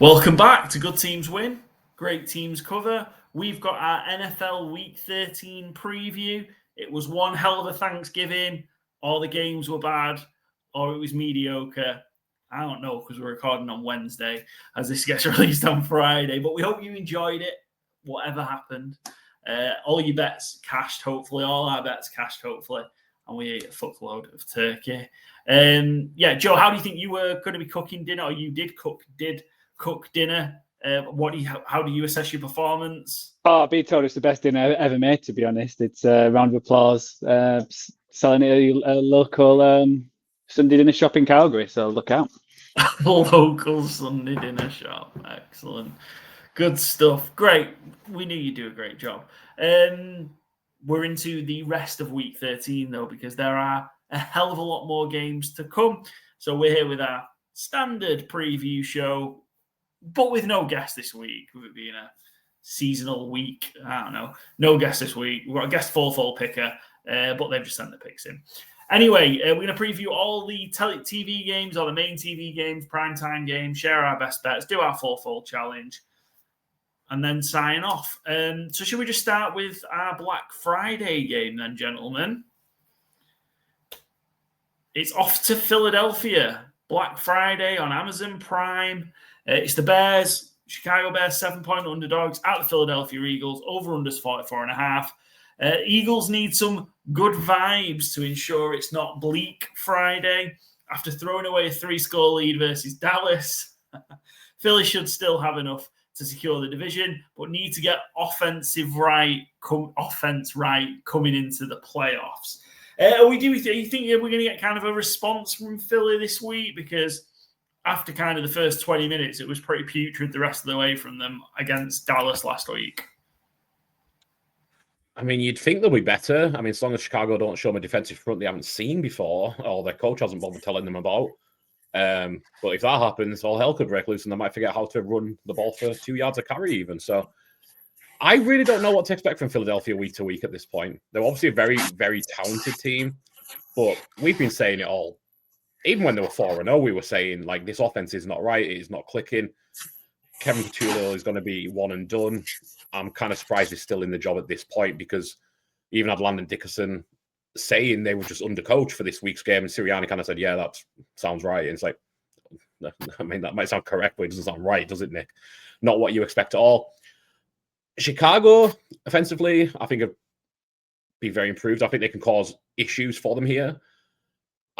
Welcome back to Good Teams Win, Great Teams Cover. We've got our NFL Week 13 preview. It was one hell of a Thanksgiving. All the games were bad, or it was mediocre. I don't know, because we're recording on Wednesday as this gets released on Friday. But we hope you enjoyed it, whatever happened. All your bets cashed, hopefully. All our bets cashed, hopefully. And we ate a fuckload of turkey. Joe, how do you think you were going to be cooking dinner, or you did cook dinner? How do you assess your performance? Oh, I've been told it's the best dinner I've ever made, to be honest. It's a round of applause. Selling it at a local Sunday dinner shop in Calgary, so look out. Local Sunday dinner shop. Excellent. Good stuff. Great. We knew you'd do a great job. We're into the rest of week 13, though, because there are a hell of a lot more games to come. So we're here with our standard preview show, but with no guest this week, with it being a seasonal week. I don't know. No guest this week. We've got a guest full picker, but they've just sent the picks in. Anyway, we're going to preview all the TV games, or the main TV games, primetime games, share our best bets, do our full challenge, and then sign off. So should we just start with our Black Friday game then, gentlemen? It's off to Philadelphia. Black Friday on Amazon Prime. It's the Bears, Chicago Bears, 7-point underdogs at the Philadelphia Eagles. Over-unders 44.5. Eagles need some good vibes to ensure it's not bleak Friday. After throwing away a 3-score lead versus Dallas, Philly should still have enough to secure the division, but need to get offense right coming into the playoffs. Do you think we're going to get kind of a response from Philly this week? Because after kind of the first 20 minutes, it was pretty putrid the rest of the way from them against Dallas last week. I mean, you'd think they'll be better. I mean, as long as Chicago don't show them a defensive front they haven't seen before, or their coach hasn't bothered telling them about. But if that happens, all hell could break loose, and they might forget how to run the ball for 2 yards of carry even. So I really don't know what to expect from Philadelphia week to week at this point. They're obviously a very, very talented team, but we've been saying it all. Even when they were 4-0, we were saying, like, this offense is not right. It is not clicking. Kevin Patullo is going to be one and done. I'm kind of surprised he's still in the job at this point, because even had Landon Dickerson saying they were just undercoached for this week's game, and Sirianni kind of said, yeah, that sounds right. And it's like, I mean, that might sound correct, but it doesn't sound right, does it, Nick? Not what you expect at all. Chicago, offensively, I think have been very improved. I think they can cause issues for them here.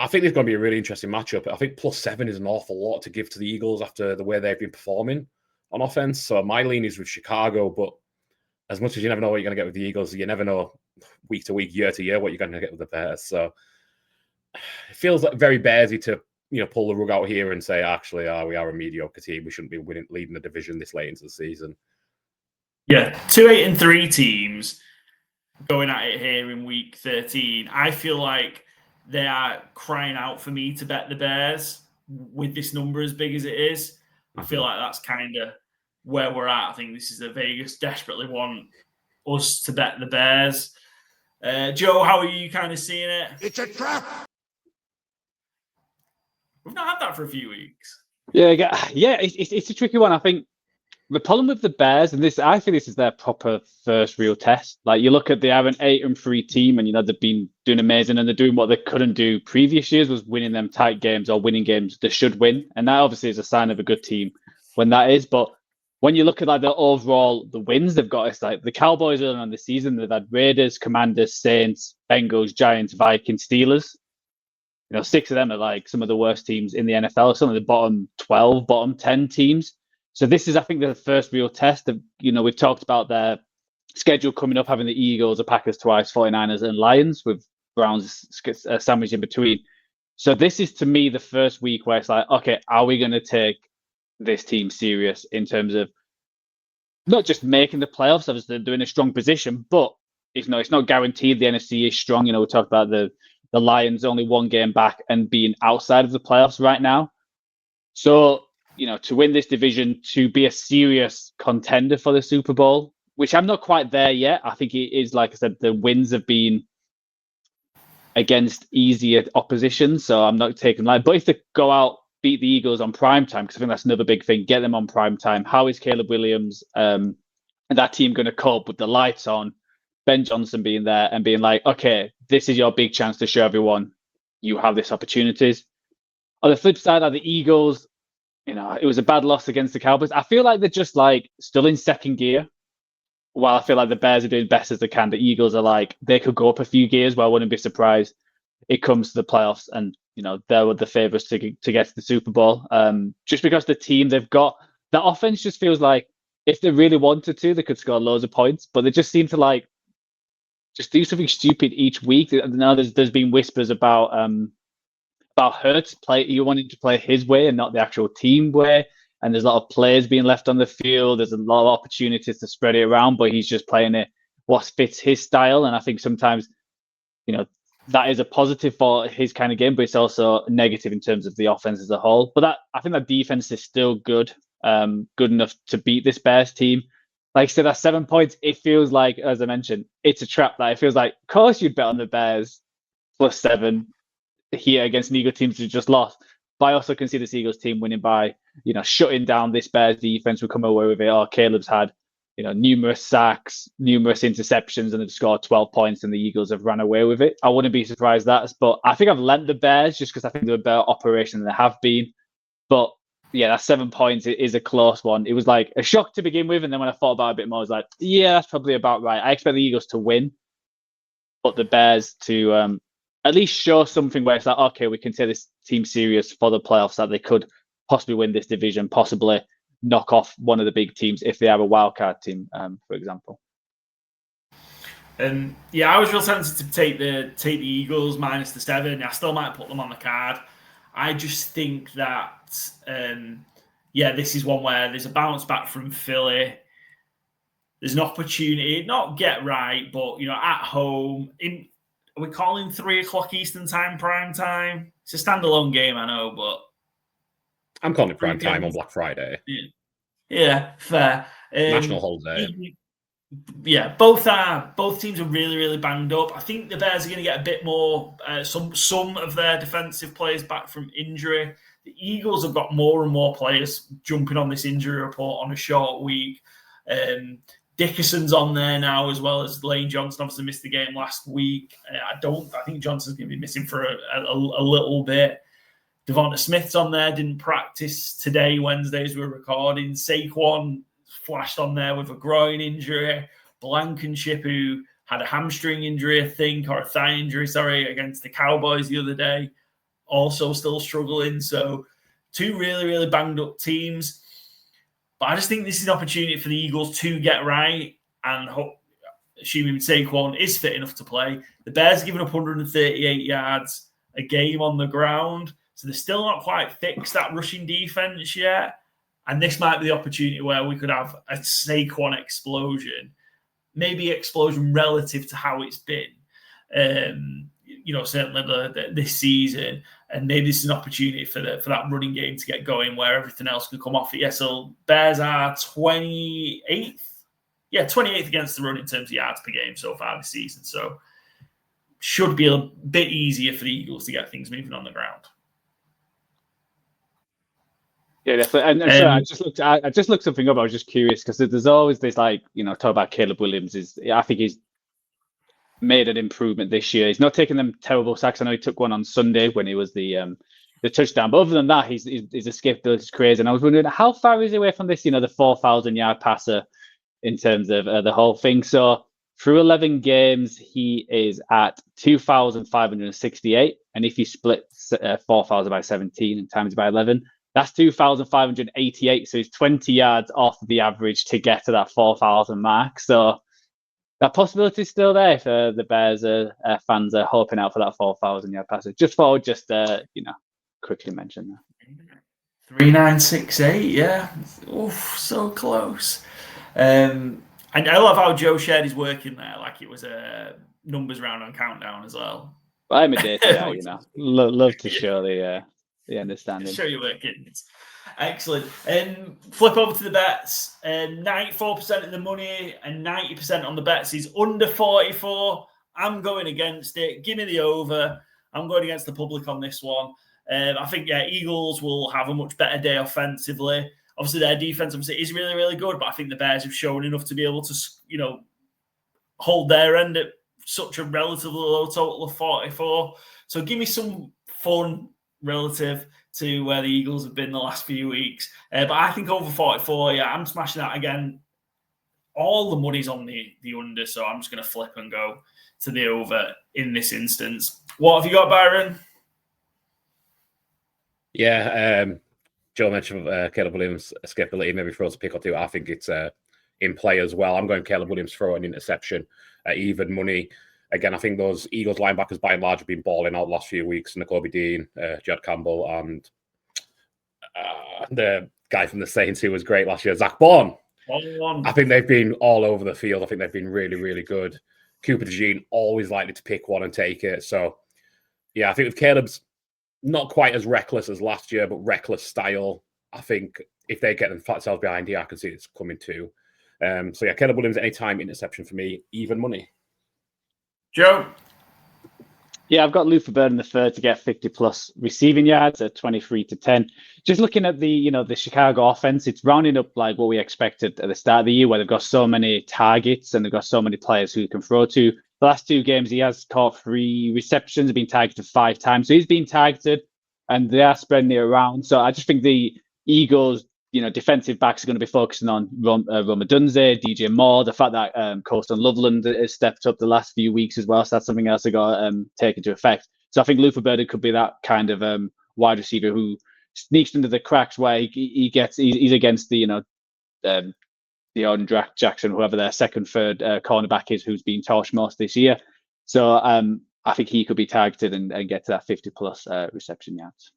I think there's going to be a really interesting matchup. I think +7 is an awful lot to give to the Eagles after the way they've been performing on offense. So my lean is with Chicago, but as much as you never know what you're going to get with the Eagles, you never know week to week, year to year, what you're going to get with the Bears. So it feels like very Bearsy to pull the rug out here and say, actually, we are a mediocre team. We shouldn't be leading the division this late into the season. Yeah, 2-8-3 teams going at it here in week 13. I feel like they are crying out for me to bet the Bears with this number as big as it is. I feel like that's kind of where we're at. I think this is the Vegas desperately want us to bet the Bears. Joe, how are you kind of seeing it? It's a trap. We've not had that for a few weeks. Yeah, it's a tricky one. I think the problem with the Bears, and I think this is their proper first real test. Like, you look at they have an 8-3 team, and they've been doing amazing, and they're doing what they couldn't do previous years, was winning them tight games or winning games they should win, and that obviously is a sign of a good team when that is. But when you look at like the wins they've got, it's like the Cowboys early on the season, they've had Raiders, Commanders, Saints, Bengals, Giants, Vikings, Steelers. 6 of them are like some of the worst teams in the NFL, some of the bottom 12, bottom 10 teams. So this is, I think, the first real test of, we've talked about their schedule coming up, having the Eagles, the Packers twice, 49ers and Lions, with Browns sandwiched in between. So this is, to me, the first week where it's like, okay, are we going to take this team serious in terms of not just making the playoffs, obviously they're in a strong position, but it's not guaranteed. The NFC is strong. We talked about the Lions only one game back and being outside of the playoffs right now. So, to win this division, to be a serious contender for the Super Bowl, which I'm not quite there yet. I think it is, like I said, the wins have been against easier opposition, so I'm not taking light. But if they go out beat the Eagles on prime time, because I think that's another big thing. Get them on prime time. How is Caleb Williams and that team going to cope with the lights on, Ben Johnson being there and being like, okay, this is your big chance to show everyone you have this opportunities. On the flip side, are the Eagles, it was a bad loss against the Cowboys. I feel like they're just like still in second gear, while I feel like the Bears are doing best as they can. The Eagles are like, they could go up a few gears, but I wouldn't be surprised it comes to the playoffs and, they're the favorites to get to the Super Bowl. Just because the team they've got, the offense just feels like if they really wanted to, they could score loads of points, but they just seem to like just do something stupid each week. Now there's been whispers about Hurts you wanting to play his way and not the actual team way. And there's a lot of players being left on the field. There's a lot of opportunities to spread it around, but he's just playing it what fits his style. And I think sometimes, that is a positive for his kind of game, but it's also negative in terms of the offense as a whole. But I think that defense is still good, good enough to beat this Bears team. Like I said, that 7 points, it feels like, as I mentioned, it's a trap. That it feels like, of course you'd bet on the Bears +7 here against an Eagles team who just lost. But I also can see this Eagles team winning by, shutting down this Bears defense. Will come away with it. Or Caleb's had, numerous sacks, numerous interceptions, and they've scored 12 points, and the Eagles have run away with it. I wouldn't be surprised but I think I've lent the Bears just because I think they're a better operation than they have been. But yeah, that 7 points is a close one. It was like a shock to begin with, and then when I thought about it a bit more, I was like, yeah, that's probably about right. I expect the Eagles to win, but the Bears to at least show something where it's like, okay, we can take this team serious for the playoffs, that they could possibly win this division, possibly knock off one of the big teams if they have a wildcard team, for example. Yeah, I was real tempted to take the Eagles -7. I still might put them on the card. I just think that, this is one where there's a bounce back from Philly. There's an opportunity, not get right, but at home. Are we calling 3:00 Eastern time prime time? It's a standalone game, I know, but I'm calling it prime time on Black Friday. Yeah, fair. National holiday. Yeah, both teams are really, really banged up. I think the Bears are going to get a bit more, some of their defensive players back from injury. The Eagles have got more and more players jumping on this injury report on a short week. Dickerson's on there now, as well as Lane Johnson. Obviously missed the game last week. I think Johnson's going to be missing for a little bit. Devonta Smith's on there, didn't practice today, Wednesday, as we're recording. Saquon flashed on there with a groin injury. Blankenship, who had a hamstring injury, I think, or a thigh injury, against the Cowboys the other day, also still struggling. So two really, really banged up teams. But I just think this is an opportunity for the Eagles to get right, and assuming Saquon is fit enough to play. The Bears are giving up 138 yards a game on the ground. So they're still not quite fixed that rushing defense yet. And this might be the opportunity where we could have a Saquon explosion, maybe explosion relative to how it's been, certainly this season. And maybe this is an opportunity for that running game to get going where everything else could come off it. Yeah, so Bears are 28th. Yeah, 28th against the run in terms of yards per game so far this season. So should be a bit easier for the Eagles to get things moving on the ground. Yeah, definitely. And so I just looked something up. I was just curious because there's always this talk about Caleb Williams. I think he's made an improvement this year. He's not taking them terrible sacks. I know he took one on Sunday when he was the touchdown. But other than that, his escapability is crazy. And I was wondering, how far is he away from this, the 4,000-yard passer in terms of the whole thing? So through 11 games, he is at 2,568. And if you split 4,000 by 17 and times by 11, that's 2,588. So he's 20 yards off the average to get to that 4,000 mark. So that possibility is still there if the Bears fans are hoping out for that 4,000-yard passer. Just thought quickly mention that. 3,968, yeah. Oof, so close. And I love how Joe shared his work in there, like it was a numbers round on Countdown as well. I'm a data guy, love to show the understanding. Show your work in. Excellent. Flip over to the bets. 94% of the money and 90% on the bets is under 44. I'm going against it. Give me the over. I'm going against the public on this one. I think, Eagles will have a much better day offensively. Obviously, their defense is really, really good, but I think the Bears have shown enough to be able to, hold their end at such a relatively low total of 44. So give me some fun relative to where the Eagles have been the last few weeks. But I think over 44, I'm smashing that again. All the money's on the under, so I'm just going to flip and go to the over in this instance. What have you got, Byron? Yeah, Joe mentioned Caleb Williams' escapability, maybe throws a pick or two. I think it's in play as well. I'm going Caleb Williams throw an interception at even money. Again, I think those Eagles linebackers by and large have been balling out the last few weeks. N'Kobe Dean, Jed Campbell, and the guy from the Saints who was great last year, Zach Bourne. I think they've been all over the field. I think they've been really, really good. Cooper DeJean always likely to pick one and take it. So, yeah, I think with Caleb's not quite as reckless as last year, but reckless style, I think if they get themselves behind here, I can see it's coming too. So, yeah, Caleb Williams, anytime interception for me, even money. Joe? Yeah, I've got Luther Bird in the third to get 50+ receiving yards at 23-10. Just looking at the Chicago offense, it's rounding up like what we expected at the start of the year, where they've got so many targets and they've got so many players who can throw to. The last 2 games, he has caught 3 receptions, been targeted 5 times. So he's been targeted and they are spreading it around. So I just think the Eagles, defensive backs are going to be focusing on Romadunze, DJ Moore, the fact that Colston Loveland has stepped up the last few weeks as well. So that's something else that got taken into effect. So I think Luther Bird could be that kind of wide receiver who sneaks into the cracks where he's against the undrafted Jackson, whoever their second, third cornerback is, who's been torched most this year. So I think he could be targeted and get to that 50+ reception yards.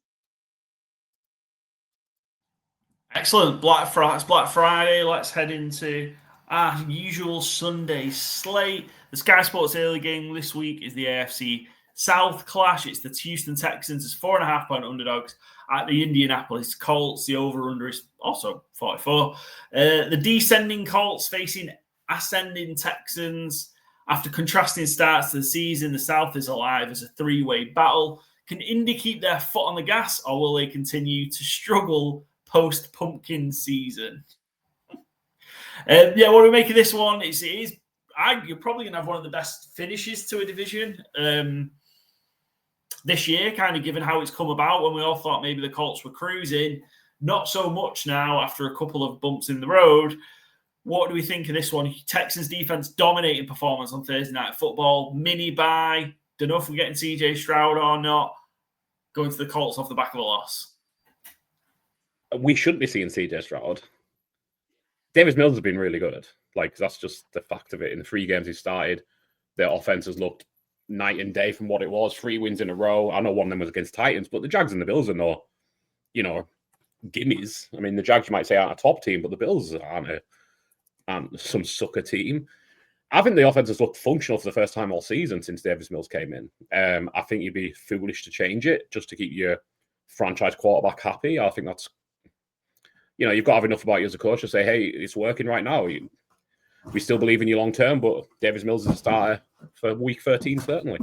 Excellent. Black Friday. Let's head into our usual Sunday slate. The Sky Sports early game this week is the AFC South clash. It's the Houston Texans as 4.5-point underdogs at the Indianapolis Colts. The over-under is also 44. The descending Colts facing ascending Texans. After contrasting starts to the season, the South is alive as a 3-way battle. Can Indy keep their foot on the gas, or will they continue to struggle post-pumpkin season? What do we make of this one? You're probably going to have one of the best finishes to a division this year, kind of given how it's come about, when we all thought maybe the Colts were cruising. Not so much now after a couple of bumps in the road. What do we think of this one? Texans defense dominating performance on Thursday Night Football. Mini bye. Don't know if we're getting CJ Stroud or not. Going to the Colts off the back of a loss. We shouldn't be seeing CJ Stroud. Davis Mills has been really good. That's just the fact of it. In the 3 games he started, their offense has looked night and day from what it was. 3 wins in a row. I know one of them was against Titans, but the Jags and the Bills are no, gimmies. I mean, the Jags, you might say, aren't a top team, but the Bills aren't some sucker team. I think the offense has looked functional for the first time all season since Davis Mills came in. I think you'd be foolish to change it just to keep your franchise quarterback happy. I think that's, you've got to have enough about you as a coach to say, hey, it's working right now. We still believe in you long term, but Davis Mills is a starter for week 13, certainly.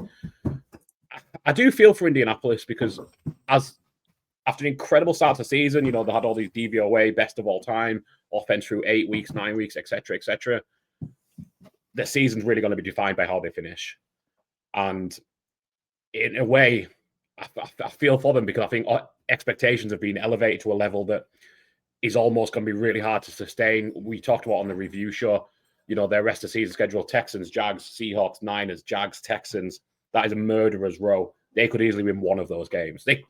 I do feel for Indianapolis because after an incredible start to the season, they had all these DVOA, best of all time, offense through 8 weeks, 9 weeks, etc., etc. Their season's really going to be defined by how they finish. And in a way, I feel for them because I think expectations have been elevated to a level that is almost going to be really hard to sustain. We talked about on the review show, their rest of season schedule: Texans, Jags, Seahawks, Niners, Jags, Texans. That is a murderer's row. They could easily win one of those games. They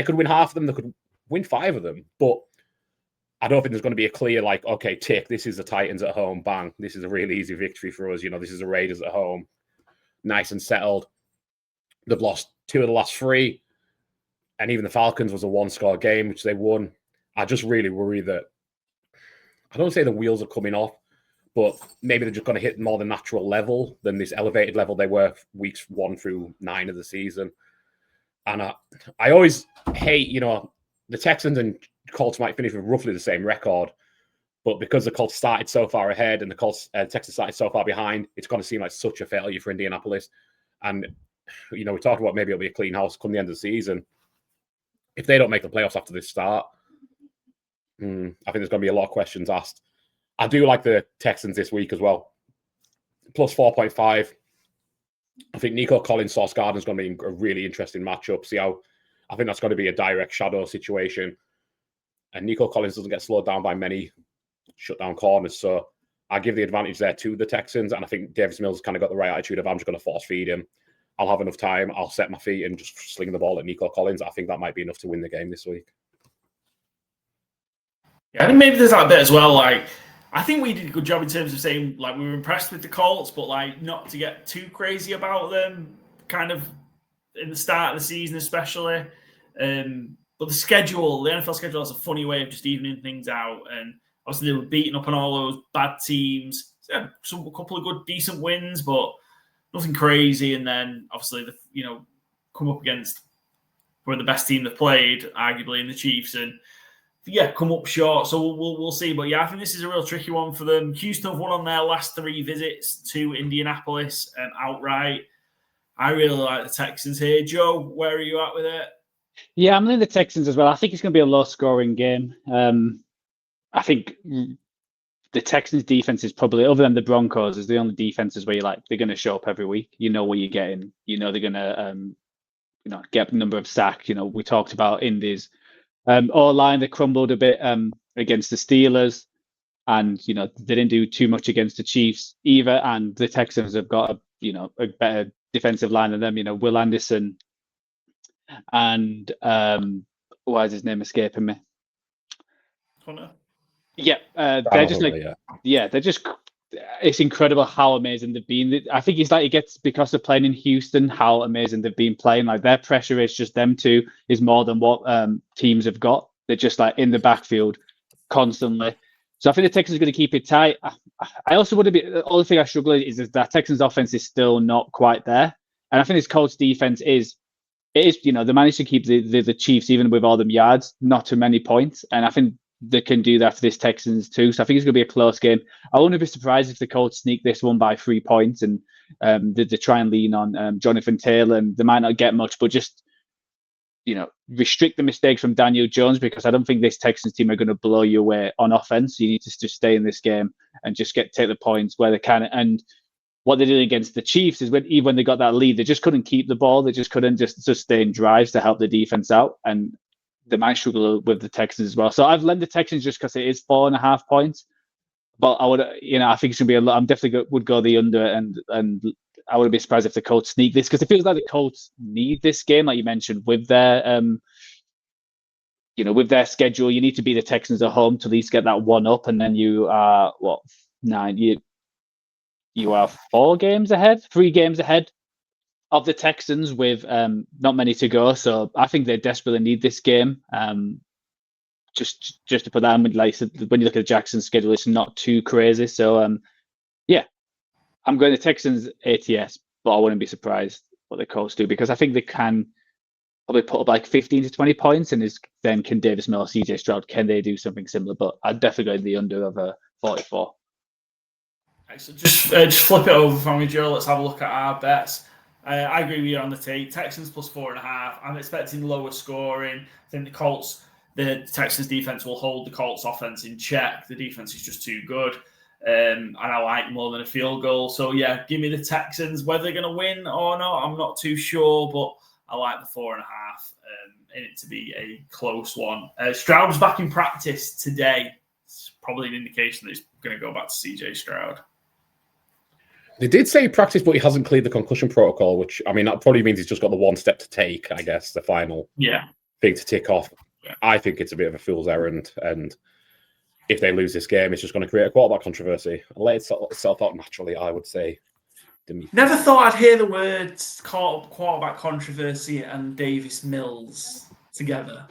could win half of them. They could win 5 of them. But I don't think there's going to be a clear, okay, tick, this is the Titans at home, bang. This is a really easy victory for us. This is the Raiders at home. Nice and settled. They've lost 2 of the last 3. And even the Falcons was a 1-score game, which they won. I just really worry that, I don't say the wheels are coming off, but maybe they're just going to hit more the natural level than this elevated level they were weeks 1 through 9 of the season. And I always hate, the Texans and Colts might finish with roughly the same record, but because the Colts started so far ahead and the Texans started so far behind, it's going to seem like such a failure for Indianapolis. And, we talked about maybe it'll be a clean house come the end of the season. if they don't make the playoffs after this start, I think there's going to be a lot of questions asked. I do like the Texans this week as well. Plus 4.5. I think Nico Collins, Sauce Gardner is going to be a really interesting matchup. I think that's going to be a direct shadow situation. And Nico Collins doesn't get slowed down by many shutdown corners. So I give the advantage there to the Texans. And I think Davis Mills kind of got the right attitude of I'm just going to force feed him. I'll have enough time. I'll set my feet and just sling the ball at Nico Collins. I think that might be enough to win the game this week. Yeah, I think maybe there's that bit as well. Like, I think we did a good job in terms of saying, like, we were impressed with the Colts, but, like, not to get too crazy about them, kind of in the start of the season especially. But the NFL schedule has a funny way of just evening things out. And obviously they were beating up on all those bad teams. A couple of good, decent wins, but nothing crazy. And then obviously, come up against one of the best team they've played, arguably, in the Chiefs. And come up short. So we'll see. But I think this is a real tricky one for them. Houston have won on their last 3 visits to Indianapolis outright. I really like the Texans here. Joe, where are you at with it? Yeah, I'm in the Texans as well. I think it's going to be a low-scoring game. I think the Texans' defense is probably, other than the Broncos, is the only defenses where they're going to show up every week. You know what you're getting. You know they're going to, get a number of sacks. We talked about Indy's O-line. They crumbled a bit against the Steelers, and they didn't do too much against the Chiefs either. And the Texans have got a better defensive line than them. Will Anderson and why is his name escaping me? Connor. Yeah, they're just they're just. It's incredible how amazing they've been. I think it gets, because they're playing in Houston, how amazing they've been playing. Like, their pressure is just them two is more than what teams have got. They're just in the backfield constantly. So I think the Texans are going to keep it tight. I also would have been. The only thing I struggle with is that Texans offense is still not quite there, and I think this Colts defense is. It is, they managed to keep the Chiefs, even with all them yards, not too many points. And I think they can do that for this Texans too. So I think it's going to be a close game. I wouldn't be surprised if the Colts sneak this one by 3 points and they try and lean on Jonathan Taylor. And they might not get much, but just, restrict the mistakes from Daniel Jones, because I don't think this Texans team are going to blow you away on offense. You need to just stay in this game and just take the points where they can. And what they did against the Chiefs is even when they got that lead, they just couldn't keep the ball. They just couldn't just sustain drives to help the defense out. And they might struggle with the Texans as well. So I've lent the Texans just because it is 4.5 points. But I would, I think it's going to be a lot. I'm definitely would go the under, and I wouldn't be surprised if the Colts sneak this, because it feels like the Colts need this game, like you mentioned, with their, with their schedule. You need to beat the Texans at home to at least get that one up, and then you are 9. You are 3 games ahead of the Texans with not many to go. So I think they desperately need this game. Just to put that in, like I said, when you look at the Jackson's schedule, it's not too crazy. So I'm going to Texans ATS, but I wouldn't be surprised what the Colts do, because I think they can probably put up 15 to 20 points, and then can Davis Mills, CJ Stroud, can they do something similar? But I'd definitely go in the under of 44. So just flip it over for me, Joe. Let's have a look at our bets. I agree with you on the take. Texans plus 4.5. I'm expecting lower scoring. I think the Texans defense will hold the Colts offense in check. The defense is just too good. And I like more than a field goal. So give me the Texans. Whether they're going to win or not, I'm not too sure, but I like the 4.5 in it to be a close one. Stroud's back in practice today. It's probably an indication that he's going to go back to CJ Stroud. They did say practice, but he hasn't cleared the concussion protocol, which, that probably means he's just got the one step to take, I guess, the final thing to tick off. I think it's a bit of a fool's errand, and if they lose this game, it's just going to create a quarterback controversy. I'll let itself out naturally, I would say. Never thought I'd hear the words quarterback controversy and Davis Mills together.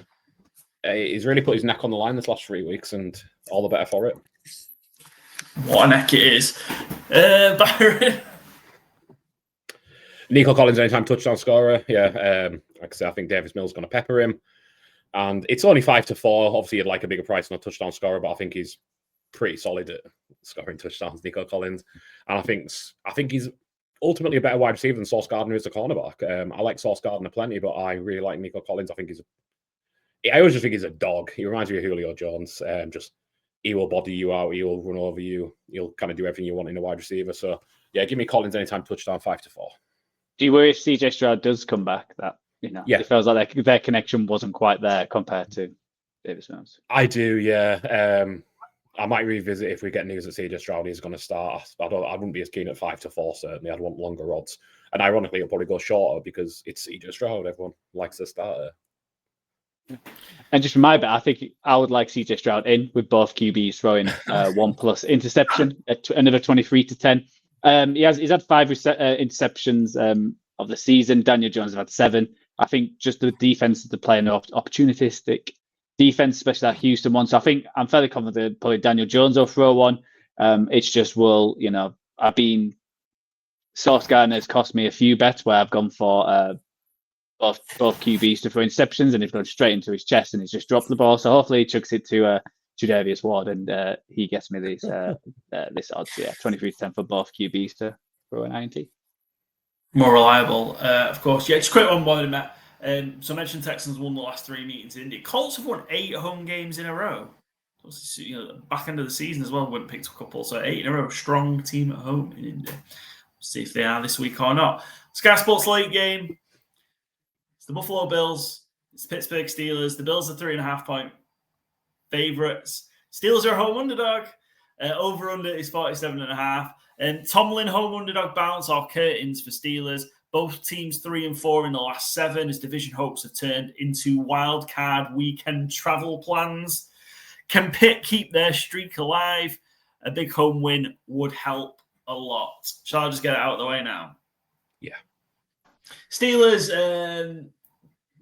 He's really put his neck on the line this last 3 weeks, and all the better for it. What a neck it is. Byron? Nico Collins, anytime touchdown scorer. Like I said, I think Davis Mills is going to pepper him. And it's only 5-4. Obviously, you'd like a bigger price on a touchdown scorer, but I think he's pretty solid at scoring touchdowns, Nico Collins. And I think he's ultimately a better wide receiver than Sauce Gardner is a cornerback. I like Sauce Gardner plenty, but I really like Nico Collins. I think he's I always just think he's a dog. He reminds me of Julio Jones. He will body you out. He will run over you. He'll kind of do everything you want in a wide receiver. So, yeah, give me Collins anytime touchdown, 5-4. Do you worry if CJ Stroud does come back that, it feels like their connection wasn't quite there compared to Davis Mills? I do, yeah. I might revisit if we get news that CJ Stroud is going to start. I wouldn't be as keen at 5-4, certainly. I'd want longer odds. And ironically, it'll probably go shorter because it's CJ Stroud. Everyone likes the starter. And just for my bet, I think I would like CJ Stroud in with both QBs throwing 1+ interception at another 23-10. He's had 5 interceptions of the season. Daniel Jones has had 7. I think just the defense to play an opportunistic defense, especially that Houston one. So I think I'm fairly confident probably Daniel Jones will throw one. It's just I've been Sauce Gardner has cost me a few bets where I've gone for both QBs to throw interceptions, and he's gone straight into his chest and he's just dropped the ball. So hopefully he chucks it to Tre'Davious Ward and he gets me this odds. Yeah, 23-10 for both QBs to throw an INT. More reliable, of course. Yeah, just a quick one more than that. So I mentioned Texans won the last 3 meetings in Indy. Colts have won 8 home games in a row. Back end of the season as well, went and picked a couple. So 8 in a row. Strong team at home in Indy. See if they are this week or not. Sky Sports late game. It's the Buffalo Bills. It's the Pittsburgh Steelers. The Bills are 3.5-point favorites. Steelers are a home underdog. Over under is 47.5. And Tomlin home underdog bounce or curtains for Steelers. Both teams 3-4 in the last 7 as division hopes have turned into wild card weekend travel plans. Can Pitt keep their streak alive? A big home win would help a lot. Shall I just get it out of the way now? Yeah. Steelers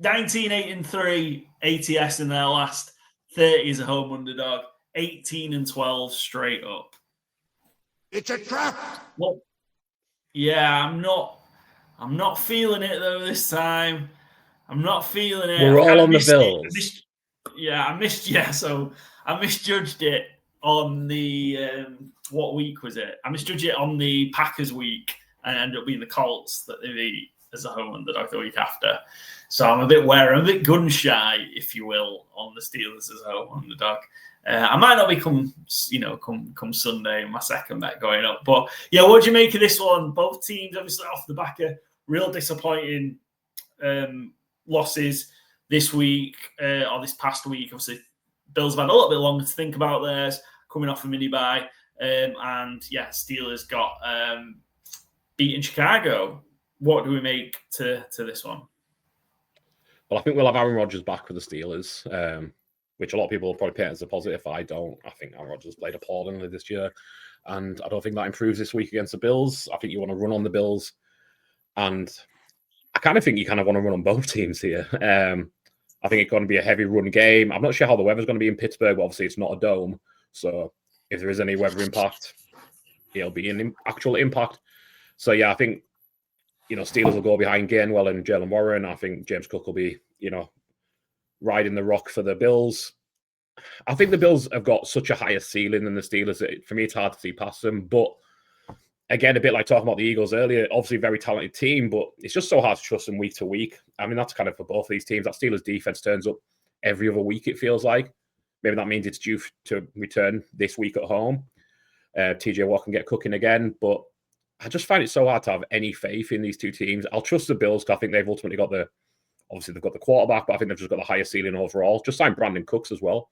19-8-3 ATS in their last 30 as a home underdog. 18-12 straight up. It's a trap. Well, yeah, I'm not feeling it though this time. I'm not feeling it. We're all on the Bills. So I misjudged it on the what week was it? I misjudged it on the Packers week and ended up being the Colts that they beat as a home underdog the week after. So I'm a bit wary, I'm a bit gun shy, if you will, on the Steelers as a home underdog. I might not become, come Sunday, my second bet going up. But yeah, what do you make of this one? Both teams obviously off the back of real disappointing losses this week or this past week. Obviously, Bills have had a little bit longer to think about theirs, coming off a mini bye. And yeah, Steelers got beaten Chicago. What do we make to this one? Well, I think we'll have Aaron Rodgers back for the Steelers, which a lot of people will probably paint as a positive. I don't. I think Aaron Rodgers played appallingly this year, and I don't think that improves this week against the Bills. I think you want to run on the Bills, and I kind of think you kind of want to run on both teams here. I think it's going to be a heavy run game. I'm not sure how the weather's going to be in Pittsburgh, but obviously it's not a dome. So if there is any weather impact, it'll be an actual impact. So yeah, I think, Steelers will go behind Gainwell and Jalen Warren. I think James Cook will be, riding the rock for the Bills. I think the Bills have got such a higher ceiling than the Steelers that for me, it's hard to see past them. But again, a bit like talking about the Eagles earlier, obviously a very talented team, but it's just so hard to trust them week to week. I mean, that's kind of for both of these teams. That Steelers defense turns up every other week, it feels like. Maybe that means it's due to return this week at home. TJ Watt can get cooking again, but I just find it so hard to have any faith in these two teams. I'll trust the Bills because I think they've ultimately got they've got the quarterback, but I think they've just got the higher ceiling overall. Just signed Brandon Cooks as well.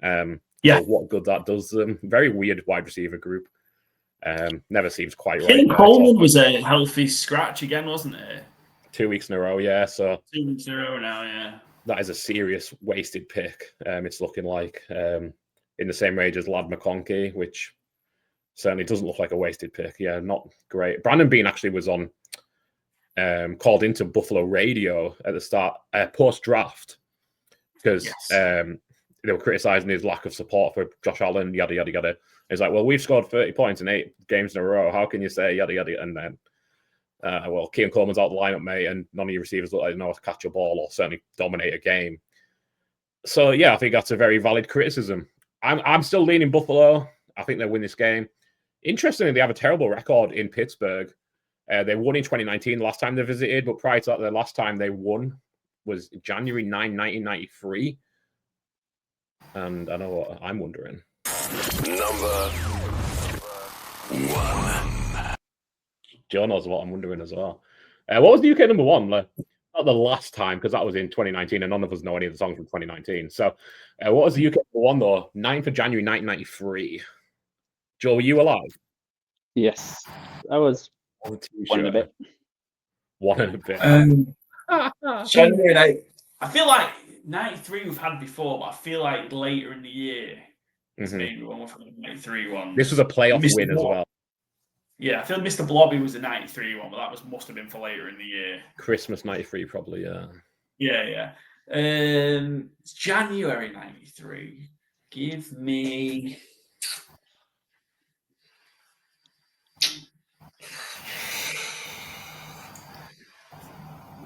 So what good that does them. Very weird wide receiver group. Never seems quite right. Coleman was a healthy scratch again, wasn't it? 2 weeks in a row, yeah. So 2 weeks in a row now, yeah. That is a serious wasted pick. It's looking like in the same range as Lad McConkey, which certainly doesn't look like a wasted pick. Yeah, not great. Brandon Bean actually was on called into Buffalo radio at the start post-draft because they were criticizing his lack of support for Josh Allen, yada, yada, yada. He's like, well, we've scored 30 points in 8 games in a row. How can you say yada, yada? And then, Keon Coleman's out the lineup, mate, and none of your receivers look like they know how to catch a ball or certainly dominate a game. So, yeah, I think that's a very valid criticism. I'm still leaning Buffalo. I think they'll win this game. Interestingly, they have a terrible record in Pittsburgh. They won in 2019, the last time they visited, but prior to that, the last time they won was January 9, 1993. And I know what I'm wondering. Number 1. Joe knows what I'm wondering as well. What was the UK number 1? Not the last time, because that was in 2019, and none of us know any of the songs from 2019. So, what was the UK number 1, though? 9th of January, 1993. Joe, were you alive? Yes, I was one and a bit. One and a bit. January 8th. I feel like 93 we've had before, but I feel like later in the year, it's maybe one from the 93 one. This was a playoff win as well. Yeah, I feel Mr. Blobby was the 93 one, but that must have been for later in the year. Christmas 93, probably, yeah. Yeah. It's January 93. Give me...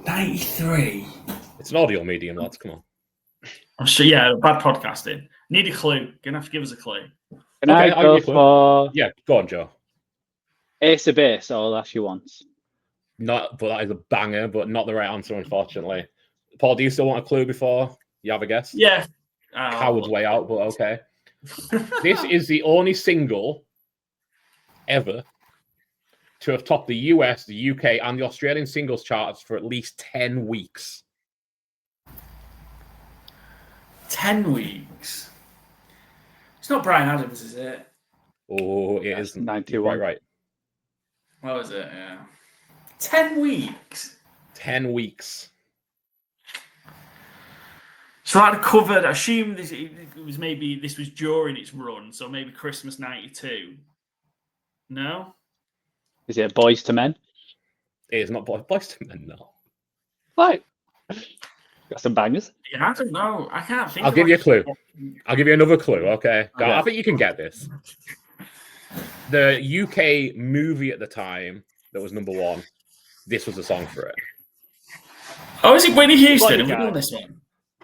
'93. It's an audio medium, lads. Come on. I'm sure, yeah, bad podcasting. Need a clue. Gonna have to give us a clue. Can I go for... Yeah, go on, Joe. Ace of Base, all that she wants. Not, but that is a banger, but not the right answer, unfortunately. Paul, do you still want a clue before you have a guess? Yeah. Coward's way out, but okay. This is the only single ever to have topped the US, the UK, and the Australian singles charts for at least 10 weeks. 10 weeks? It's not Bryan Adams, is it? Oh, it is 91. Right. What was it? Yeah. 10 weeks? 10 weeks. So I'd covered, I assume this was during its run, so maybe Christmas 92. No? Is it Boys to Men? It is not Boys to Men, no. Right. Got some bangers. Yeah, I don't know. I can't think. I'll give you a clue. I'll give you another clue, okay? Okay. I think you can get this. The UK movie at the time that was number 1, this was the song for it. Oh, is it Whitney Houston? Have we Bodyguard. done this one?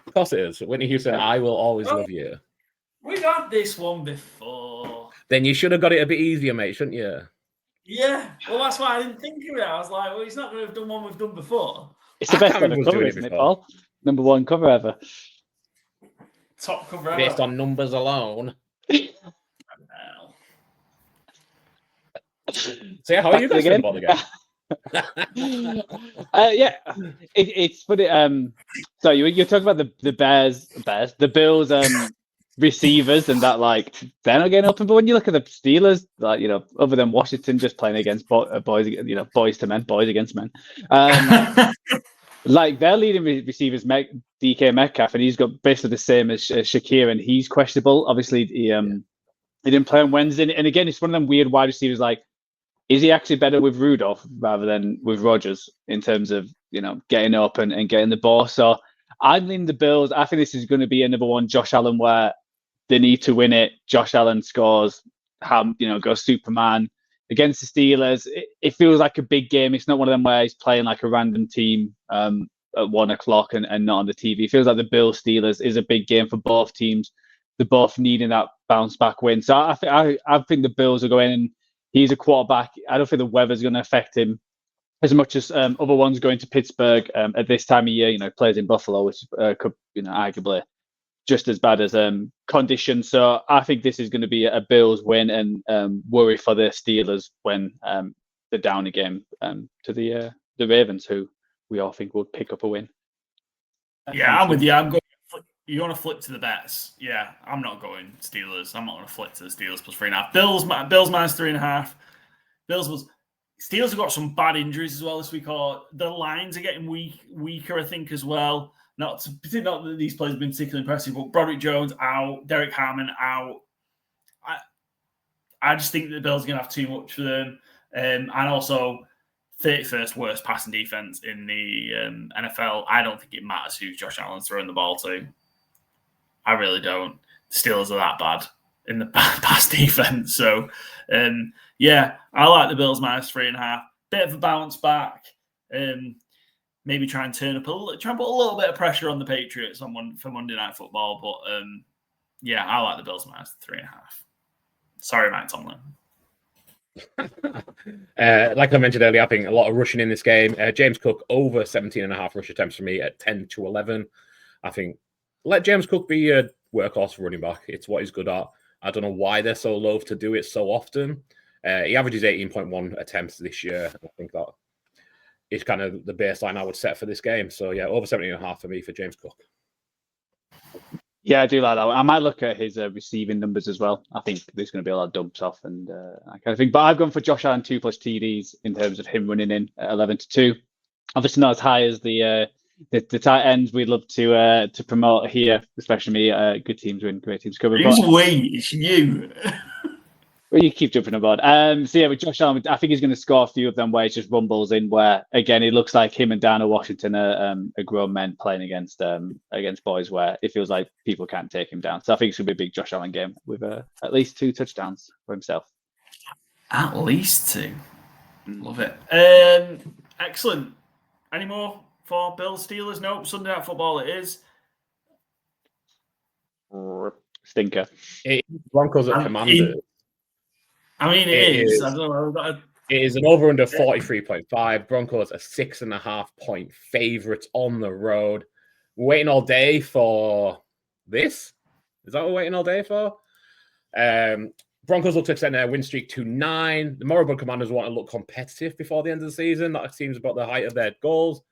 Of course it is. Whitney Houston, I Will Always Love You. We've had this one before. Then you should have got it a bit easier, mate, shouldn't you? Yeah. Well, that's why I didn't think of it. I was like, well, he's not going to have done one we've done before. It's the I best can't ever remember cover, doing it isn't it, before. Paul? Number 1 cover ever. Top cover ever. Based on numbers alone. Hell. So yeah, how are you guys feeling about the game? Yeah, it's funny. So you're talking about the Bills receivers, and that like they're not getting open. But when you look at the Steelers, like other than Washington just playing against boys, boys to men, boys against men, like their leading receivers, DK Metcalf, and he's got basically the same as Shakir, and he's questionable. Obviously, he didn't play on Wednesday, and again, it's one of them weird wide receivers like. Is he actually better with Rudolph rather than with Rodgers in terms of, getting up and getting the ball? So I'm leaning the Bills. I think this is going to be a number 1 Josh Allen where they need to win it. Josh Allen scores, goes Superman against the Steelers. It feels like a big game. It's not one of them where he's playing like a random team at 1 o'clock and not on the TV. It feels like the Bills Steelers is a big game for both teams. They're both needing that bounce back win. So I think the Bills are going in. He's a quarterback. I don't think the weather's going to affect him as much as other ones going to Pittsburgh at this time of year. Plays in Buffalo, which could, arguably just as bad as conditions. So I think this is going to be a Bills win and worry for the Steelers when they're down again to the Ravens, who we all think will pick up a win. Yeah, I'm with you. I'm going. You want to flip to the bets? Yeah, I'm not going Steelers. I'm not going to flip to the Steelers plus 3.5. Bills minus 3.5. Steelers have got some bad injuries as well this week. Or the lines are getting weaker, I think, as well. Not that these players have been particularly impressive, but Broderick Jones out, Derek Harmon out. I just think that the Bills are going to have too much for them, and also 31st worst passing defense in the NFL. I don't think it matters who Josh Allen's throwing the ball to. I really don't. The Steelers are that bad in the pass defense. So, yeah, I like the Bills minus 3.5. Bit of a bounce back. Maybe try and put a little bit of pressure on the Patriots for Monday Night Football. But, yeah, I like the Bills minus 3.5. Sorry, Mike Tomlin. Like I mentioned earlier, I think a lot of rushing in this game. James Cook over 17.5 rush attempts for me at 10-11. I think let James Cook be workhorse running back. It's what he's good at. I don't know why they're so loath to do it so often. He averages 18.1 attempts this year. I think that is kind of the baseline I would set for this game. So, yeah, over 17.5 for me for James Cook. Yeah, I do like that one. I might look at his receiving numbers as well. I think there's going to be a lot of dumps off and that kind of thing. But I've gone for Josh Allen 2+ TDs in terms of him running in at 11-2. Obviously not as high as the tight ends we'd love to promote here, especially me. Good teams win, great teams cover. Who's we? It's you. Well, you keep jumping about. So yeah, with Josh Allen, I think he's going to score a few of them where he just rumbles in. Where again, it looks like him and Darnell Washington are grown men playing against boys, where it feels like people can't take him down. So I think it's going to be a big Josh Allen game with at least 2 touchdowns for himself. At least 2. Love it. Excellent. Any more for Bills Steelers? Nope. Sunday Night Football. It is. Stinker. Broncos at Commanders. I mean, it is. I don't know. It is an over-under 43.5. Broncos are 6.5 point favourites on the road. We're waiting all day for this. Is that what we're waiting all day for? Broncos look to extend their win streak to 9. The Moribund Commanders want to look competitive before the end of the season. That seems about the height of their goals.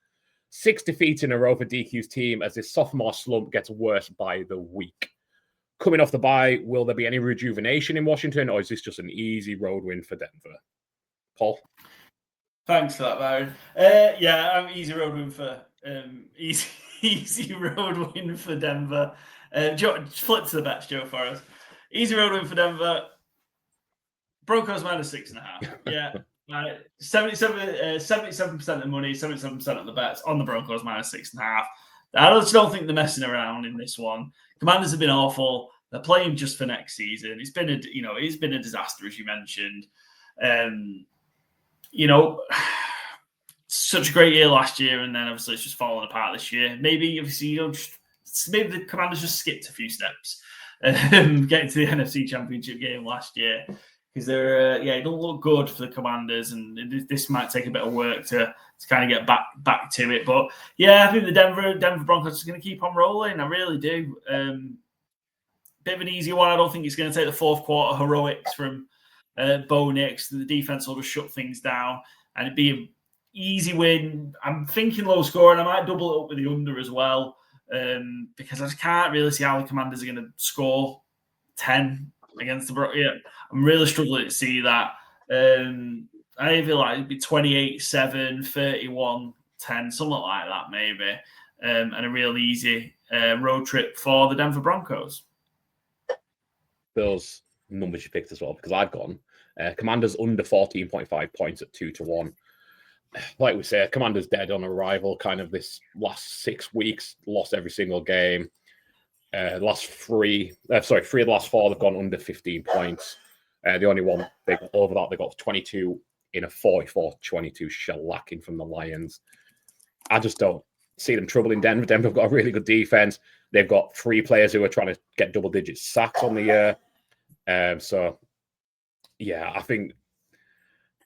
6 defeats in a row for DQ's team as this sophomore slump gets worse by the week. Coming off the bye, will there be any rejuvenation in Washington, or is this just an easy road win for Denver? Paul? Thanks for that, Baron. Easy road win for easy road win for Denver. Joe, flip to the bets, Joe, for us. Easy road win for Denver. Broncos -6.5. Yeah. 77% of the money, 77% of the bets on the Broncos -6.5. I just don't think they're messing around in this one. Commanders have been awful. They're playing just for next season. It's been a disaster, as you mentioned. Such a great year last year, and then obviously it's just fallen apart this year. Maybe maybe the Commanders just skipped a few steps, getting to the NFC Championship game last year. Because it don't look good for the Commanders, and this might take a bit of work to kind of get back to it. But yeah, I think the Denver Broncos are going to keep on rolling. I really do. Bit of an easy one. I don't think it's going to take the fourth quarter heroics from Bo Nix. The defense will just shut things down, and it'd be an easy win. I'm thinking low score, and I might double it up with the under as well, because I just can't really see how the Commanders are going to score 10 against the Broncos. Yeah, I'm really struggling to see that. I feel like it'd be 28-7, 31-10, something like that maybe, and a real easy road trip for the Denver Broncos. Those numbers you picked as well, because I've gone Commanders under 14.5 points at 2-1. Like we say, Commanders dead on arrival. Kind of this last 6 weeks, lost every single game. Three of the last 4 they've gone under 15 points. The only one they got over that, they got 22 in a 44-22 shellacking from the Lions. I just don't see them troubling Denver. Denver have got a really good defense. They've got 3 players who are trying to get double-digit sacks on the year. So, yeah, I think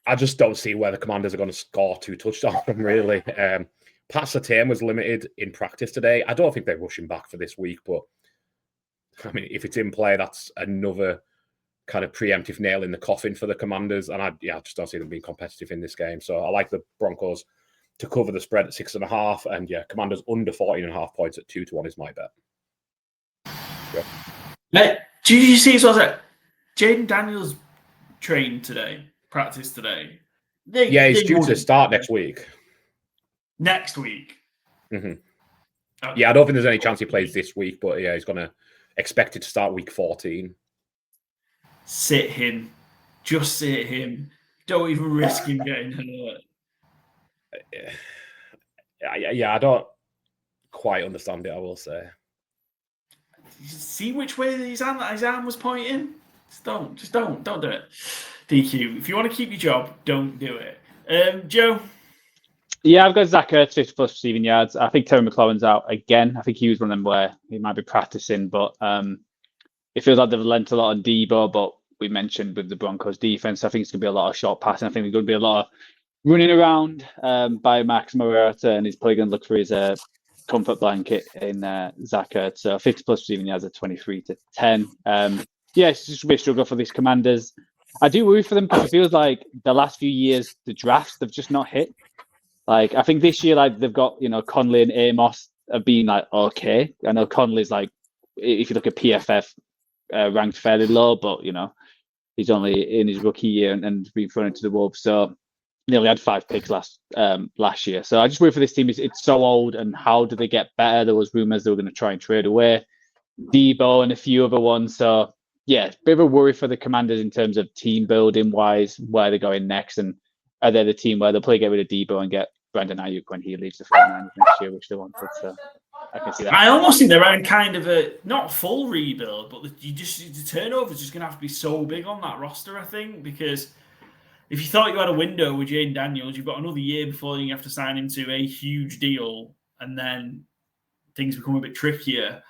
I just don't see where the Commanders are going to score 2 touchdowns from, really. Pat Surtain was limited in practice today. I don't think they're rushing back for this week, but I mean, if it's in play, that's another kind of preemptive nail in the coffin for the Commanders. And I just don't see them being competitive in this game. So I like the Broncos to cover the spread at 6.5. And yeah, Commanders under 14.5 points at 2-1 is my bet. Yeah. Mate, did you see what I said? Jaden Daniels trained today, practiced today. He's due to start next week. Next week? Mm-hmm. Okay. Yeah, I don't think there's any chance he plays this week, but yeah, he's going to expect it to start week 14. Sit him. Just sit him. Don't even risk him getting hurt. Yeah, I don't quite understand it, I will say. See which way his arm was pointing? Just don't do it. DQ, if you want to keep your job, don't do it. Joe? Yeah, I've got Zach Ertz 50+ receiving yards. I think Terry McLaurin's out again. I think he was one of them where he might be practicing, but it feels like they've lent a lot on Debo, but we mentioned with the Broncos defense, I think it's going to be a lot of short passing. I think there's going to be a lot of running around by Max Mariota, and he's probably going to look for his comfort blanket in Zach Ertz. So 50 plus receiving yards at 23-10. It's just a bit struggle for these Commanders. I do worry for them because it feels like the last few years, the drafts have just not hit. Like, I think this year, like, they've got, Conley and Amos have been, like, okay. I know Conley's, like, if you look at PFF, ranked fairly low, but, he's only in his rookie year and been thrown into the Wolves. So, nearly had 5 picks last year. So, I just worry for this team. It's so old, and how do they get better? There was rumors they were going to try and trade away Debo and a few other ones. So, yeah, bit of a worry for the Commanders in terms of team building wise, where they're going next, and are they the team where they'll play get rid of Debo and get Brandon Ayuk when he leaves the 49ers next year, which they wanted. So I can see that. I almost think they're in kind of a not full rebuild, but the turnover is just going to have to be so big on that roster, I think, because if you thought you had a window with Jaden Daniels, you've got another year before you have to sign him to a huge deal, and then things become a bit trickier.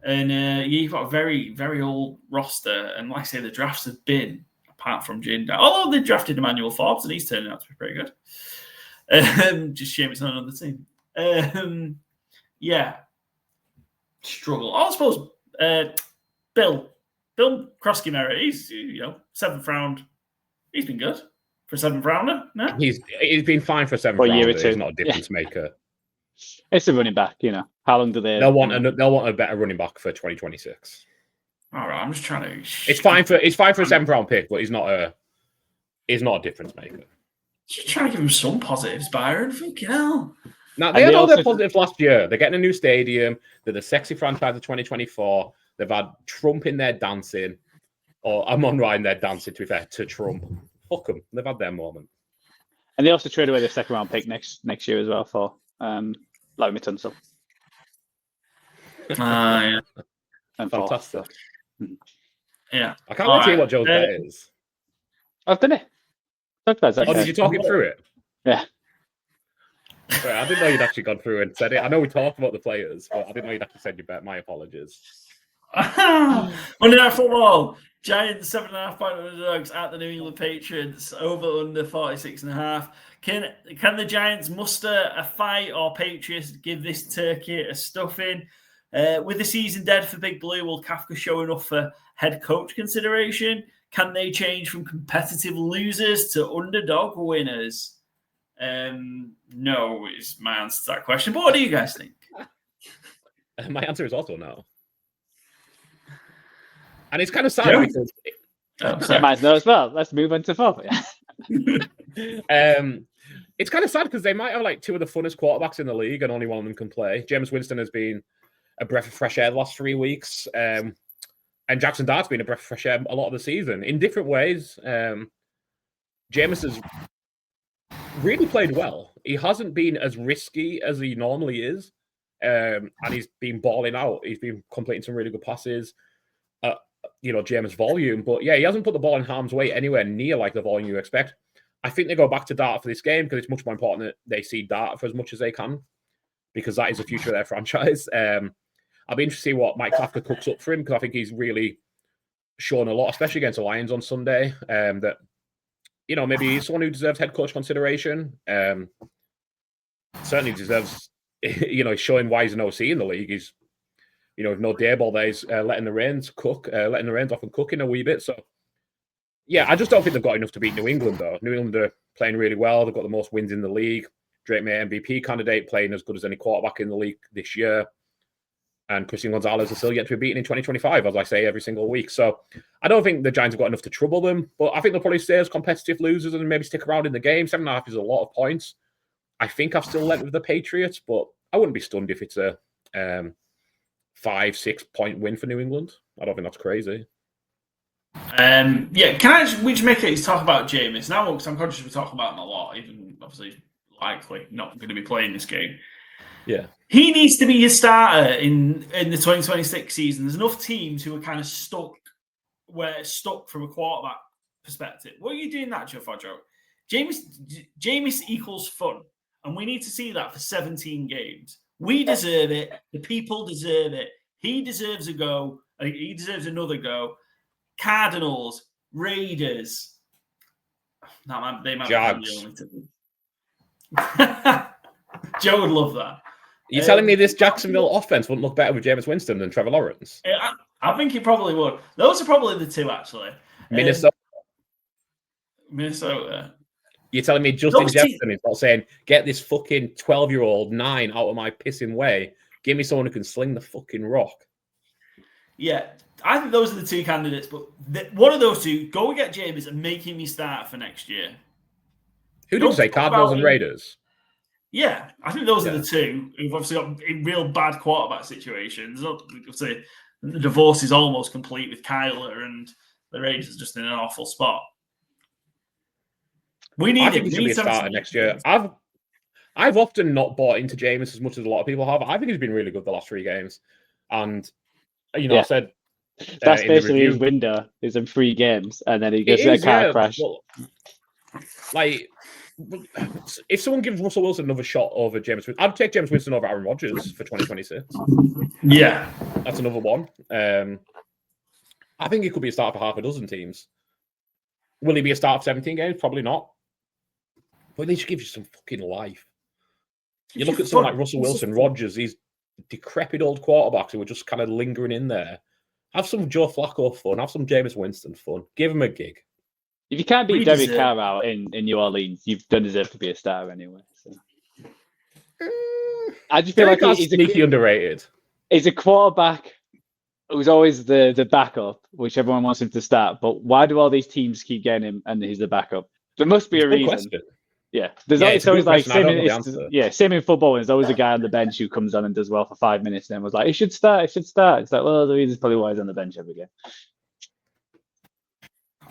And you've got a very, very old roster. And like I say, the drafts have been, apart from Jaden Daniels, although they drafted Emmanuel Forbes, and he's turning out to be pretty good. Just shame it's not another team. Struggle. I suppose Bill Krosky-Merritt, he's 7th round. He's been good for a 7th rounder. No, he's been fine for a 7th rounder. He's not a difference maker. It's a running back. How long do they? They'll want a better running back for 2026. All right, I'm just trying to. It's fine for a 7th round pick, but he's not a difference maker. You're trying to give him some positives, Byron. Fucking hell. Now, they had all their positives last year. They're getting a new stadium. They're the sexy franchise of 2024. They've had Trump in there dancing, or Amon-Ra in there dancing, to be fair, to Trump. Fuck them. They've had their moment. And they also trade away their 2nd round pick next year as well for Larry Tunsil. Yeah. Fantastic. Yeah. I can't wait to hear what Joe's bet is. I've done it. Did you talk it through it? Yeah. Wait, I didn't know you'd actually gone through and said it. I know we talked about the players, but I didn't know you'd actually said your bet. My apologies. Monday Night Football. Giants 7.5 point underdogs at the New England Patriots. Over under 46.5. Can the Giants muster a fight, or Patriots give this turkey a stuffing? With the season dead for Big Blue, will Kafka show enough for head coach consideration? Can they change from competitive losers to underdog winners? No is my answer to that question. But what do you guys think? My answer is also no. And it's kind of sad because mine's no as well. Let's move on to 4. It's kind of sad because they might have like 2 of the funnest quarterbacks in the league, and only one of them can play. Jameis Winston has been a breath of fresh air the last 3 weeks, and Jackson Dart's been a breath of fresh air a lot of the season in different ways. Jameis has really played well. He hasn't been as risky as he normally is, and he's been balling out. He's been completing some really good passes. Jameis volume, but yeah, he hasn't put the ball in harm's way anywhere near like the volume you expect. I think they go back to Dart for this game because it's much more important that they see Dart for as much as they can, because that is the future of their franchise. I'll be interested to see what Mike Kafka cooks up for him, because I think he's really shown a lot, especially against the Lions on Sunday, that maybe he's someone who deserves head coach consideration. Certainly deserves, he's showing why he's an OC in the league. He's, with no Dayball there, he's letting the reins off and cooking a wee bit. So, yeah, I just don't think they've got enough to beat New England, though. New England are playing really well. They've got the most wins in the league. Drake May MVP candidate, playing as good as any quarterback in the league this year. And Christian Gonzalez is still yet to be beaten in 2025, as I say every single week. So I don't think the Giants have got enough to trouble them, but I think they'll probably stay as competitive losers and maybe stick around in the game. 7.5 is a lot of points. I think I've still lent with the Patriots, but I wouldn't be stunned if it's a 5-6 point win for New England. I don't think that's crazy. Can I just make it talk about Jameis now? Because I'm conscious we're talking about him a lot, even obviously likely not going to be playing this game. Yeah. He needs to be a starter in the 2026 season. There's enough teams who are kind of stuck from a quarterback perspective. What are you doing that, Joe Fodro? Jameis equals fun, and we need to see that for 17 games. We deserve it. The people deserve it. He deserves a go. He deserves another go. Cardinals, Raiders. They might Jags. be the only two. Joe would love that. You're telling me this Jacksonville offense wouldn't look better with Jameis Winston than Trevor Lawrence? I think it probably would. Those are probably the two, actually. Minnesota. You're telling me Justin Jefferson is not saying, get this fucking 12-year-old 9 out of my pissing way. Give me someone who can sling the fucking rock. Yeah, I think those are the two candidates. But one of those two, go and get Jameis and make him your starter for next year. Who did you say? Cardinals and Raiders? Yeah, I think those are the two who've obviously got real bad quarterback situations. Obviously, the divorce is almost complete with Kyler, and the Raiders are just in an awful spot. I think he should be a starter next year. I've often not bought into Jameis as much as a lot of people have. I think he's been really good the last 3 games. And, I said... That's basically his window, is in 3 games, and then he goes to a car crash. Well, if someone gives Russell Wilson another shot over Jameis Winston, I'd take Jameis Winston over Aaron Rodgers for 2026. Yeah. That's another one. I think he could be a starter for half a dozen teams. Will he be a starter for 17 games? Probably not. But at least give you some fucking life. You look at someone like Russell Wilson, Rodgers, these decrepit old quarterbacks who are just kind of lingering in there. Have some Joe Flacco fun. Have some Jameis Winston fun. Give him a gig. If you can't beat Derek Carr out in New Orleans, you don't deserve to be a starter anyway. So. I just feel like he's sneaky underrated. He's a quarterback who's always the backup, which everyone wants him to start. But why do all these teams keep getting him and he's the backup? There must be a reason. Question. Yeah, it's always like same in football. There's always a guy on the bench who comes on and does well for 5 minutes, and then was like, "He should start. He should start." It's like, well, the reason is probably why he's on the bench every game.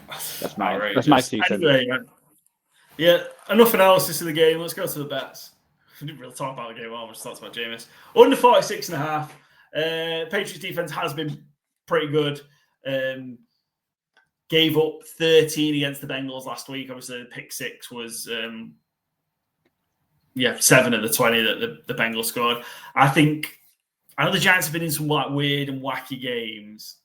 That's my 2 cents. Anyway, yeah, enough analysis of the game. Let's go to the bets. We didn't really talk about the game. We just talked about Jameis. Under 46.5. Patriots defense has been pretty good. Gave up 13 against the Bengals last week. Obviously, the pick 6 was 7 of the 20 that the Bengals scored. I know the Giants have been in some like weird and wacky games.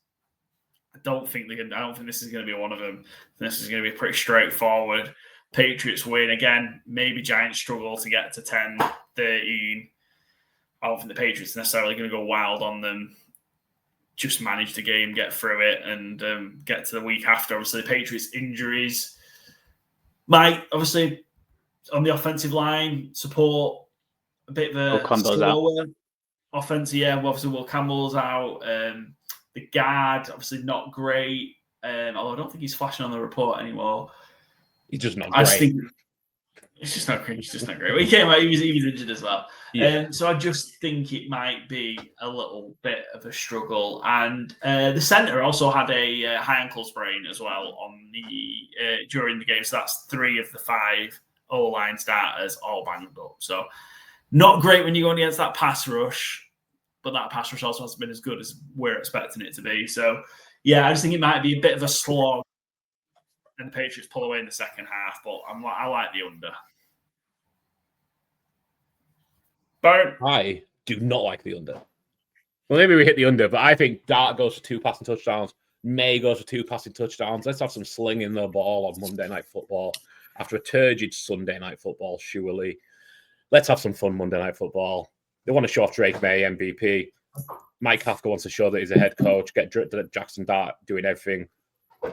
I don't think this is going to be one of them. This is going to be pretty straightforward. Patriots win again. Maybe Giants struggle to get to 10-13. I don't think the Patriots are necessarily going to go wild on them. Just manage the game, get through it, and get to the week after. Obviously, the Patriots' injuries might, obviously, on the offensive line, support a bit of a slower offense. Yeah, obviously, Will Campbell's out. The guard, obviously, not great. Although I don't think he's flashing on the report anymore. He's just not great. It's just not great. He's just not great. Well, he came out, he was injured as well. Yeah. So I just think it might be a little bit of a struggle. And the center also had a high ankle sprain as well on the during the game. So that's 3 of the 5 O-line starters all banged up. So not great when you're going against that pass rush, but that pass rush also hasn't been as good as we're expecting it to be. So yeah, I just think it might be a bit of a slog. And the Patriots pull away in the second half, but I like the under. Byron? I do not like the under. Well, maybe we hit the under, but I think Dart goes for 2 passing touchdowns. May goes for 2 passing touchdowns. Let's have some slinging the ball on Monday Night Football after a turgid Sunday Night Football, surely. Let's have some fun Monday Night Football. They want to show off Drake May, MVP. Mike Kafka wants to show that he's a head coach, get Jackson Dart doing everything.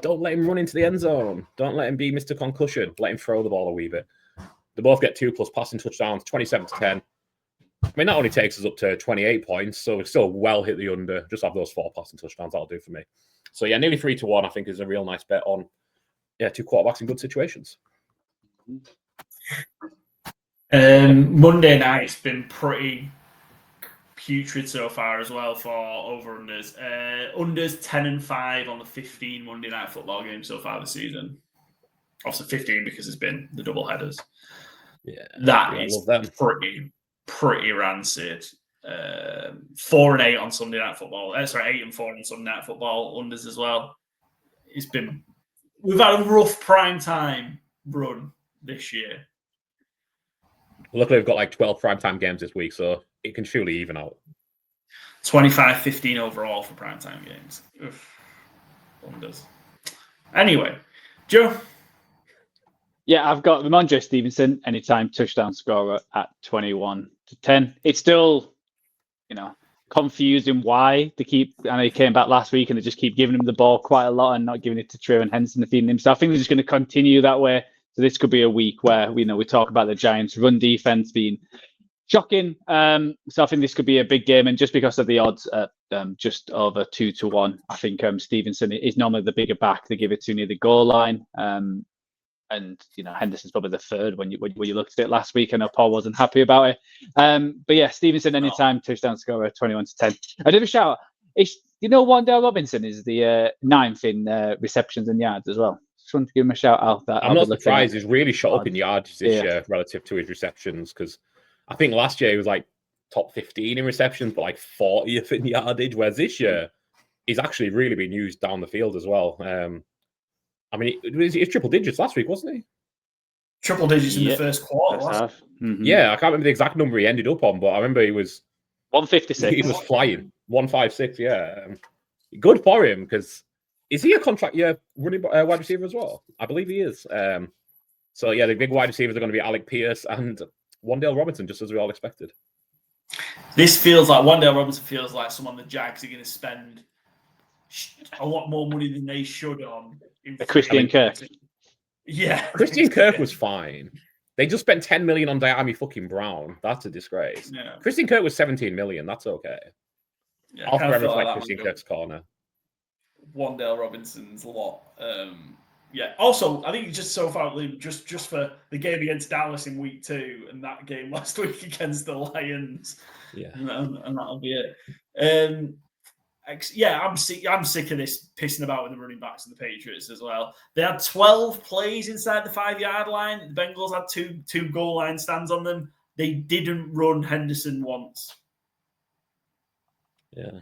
Don't let him run into the end zone. Don't let him be Mr. Concussion. Let him throw the ball a wee bit. They both get 2+ passing touchdowns, 27-10. I mean, that only takes us up to 28 points, so we still well hit the under. Just have those 4 passing touchdowns. That'll do for me. So, yeah, nearly 3-1, I think, is a real nice bet on 2 quarterbacks in good situations. Monday night's been pretty putrid so far as well for over-unders. Unders 10-5 on the 15 Monday Night Football games so far this season. Also 15 because it's been the double headers. Yeah, that is pretty rancid. 4-8 on Sunday Night Football. 8-4 on Sunday Night Football unders as well. We've had a rough prime time run this year. Luckily, we've got like 12 primetime games this week, so it can surely even out. 25-15 overall for primetime games. Oof. Unders. Anyway, Joe? Yeah, I've got Ramondre Stevenson, anytime touchdown scorer at 21-10. It's still confusing why they keep. I know he came back last week and they just keep giving him the ball quite a lot and not giving it to Trevor Henson and feeding him. So I think they're just going to continue that way. So this could be a week where we talk about the Giants' run defense being shocking. So I think this could be a big game, and just because of the odds at just over 2-1, I think Stevenson is normally the bigger back. They give it to near the goal line. And Henderson's probably the third when you looked at it last week. I know Paul wasn't happy about it, but yeah, Stevenson anytime touchdown scorer 21-10. Another shout. Wan'Dale Robinson is the 9th in receptions and yards as well. Just wanted to give him a shout out. That I'm not surprised. He's really shot up in yards this year relative to his receptions, because I think last year he was like top 15 in receptions, but like 40th in yardage. Whereas this year he's actually really been used down the field as well. I mean, it's triple digits last week, wasn't he? Triple digits in the first quarter. Mm-hmm. Yeah, I can't remember the exact number he ended up on, but I remember he was 156. He was flying 156. Yeah, good for him, because is he a contract year running wide receiver as well? I believe he is. So yeah, the big wide receivers are going to be Alec Pierce and Wan'Dale Robinson, just as we all expected. This feels like Wan'Dale Robinson feels like someone the Jags are going to spend a lot more money than they should on. Christian Kirk. Yeah. Christian Kirk was fine. They just spent $10 million on Diami fucking Brown. That's a disgrace. Yeah. Christian Kirk was $17 million. That's okay. Yeah, I'll forever fight Christian Kirk's corner. Wan'Dale Robinson's a lot. Yeah. Also, I think just so far, just for the game against Dallas in week 2 and that game last week against the Lions. Yeah. And that'll be it. Yeah, I'm sick of this pissing about with the running backs and the Patriots as well. They had 12 plays inside the 5-yard line. The Bengals had two goal line stands on them. They didn't run Henderson once. Yeah.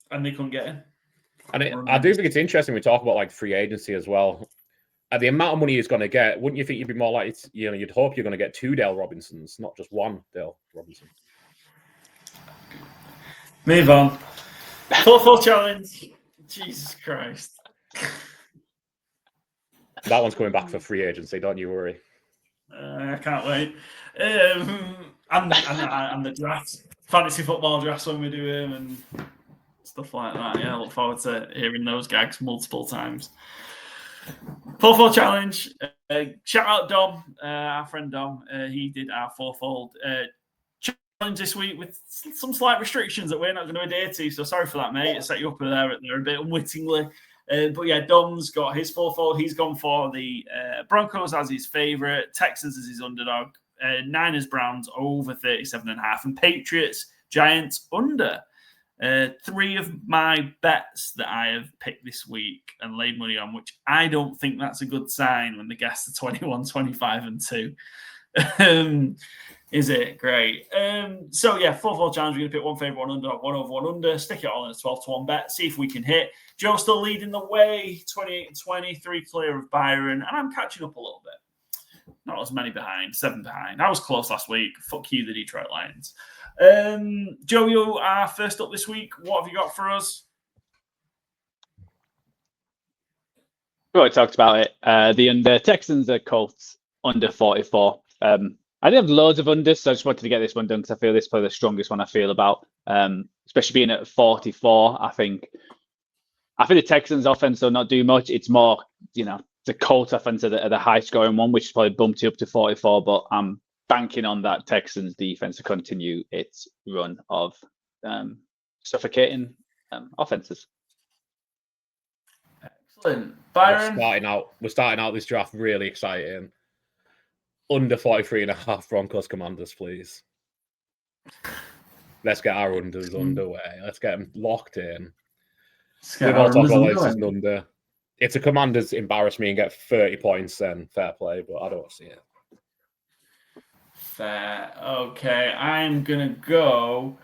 And they couldn't get him. And I do think it's interesting we talk about like free agency as well. At the amount of money he's going to get, wouldn't you think you'd be more likely to, you'd hope you're going to get 2 Dale Robinsons, not just 1 Dale Robinson. Move on. 4-4 challenge. Jesus Christ. That one's coming back for free agency, don't you worry. I can't wait. And the draft. Fantasy football drafts when we do them and stuff like that. Yeah, I look forward to hearing those gags multiple times. 4-4 challenge. Shout out Dom, our friend Dom. He did our 4-fold this week with some slight restrictions that we're not going to adhere to, so sorry for that, mate. I set you up there a bit unwittingly, but yeah, Dom's got his 4-fold. He's gone for the Broncos as his favorite, Texans as his underdog, Niners Browns over 37.5, and Patriots Giants under. 3 of my bets that I have picked this week and laid money on, which I don't think that's a good sign when the guests are 21, 25 and 2. Is it? Great. So, yeah, 4-4 challenge. We're going to pick 1 favorite, 1 underdog, 1 over, 1 under. Stick it all in a 12-1 bet. See if we can hit. Joe still leading the way, 28-20, 3 clear of Byron. And I'm catching up a little bit. Not as many behind, 7 behind. I was close last week. Fuck you, the Detroit Lions. Joe, you are first up this week. What have you got for us? We already talked about it. The under Texans are Colts under 44. I didn't have loads of unders, so I just wanted to get this one done because I feel this is probably the strongest one I feel about, especially being at 44. I think the Texans offense will not do much. It's more, the Colts offense are the high scoring one, which is probably bumped you up to 44, but I'm banking on that Texans defense to continue its run of suffocating offenses. Excellent. Byron? We're starting out this draft really exciting. Under 43.5 Broncos Commanders, please. Let's get our unders underway. Let's get them locked in. We've all talked about this is under. If the Commanders embarrass me and get 30 points, then fair play, but I don't see it. Fair. Okay, I'm going to go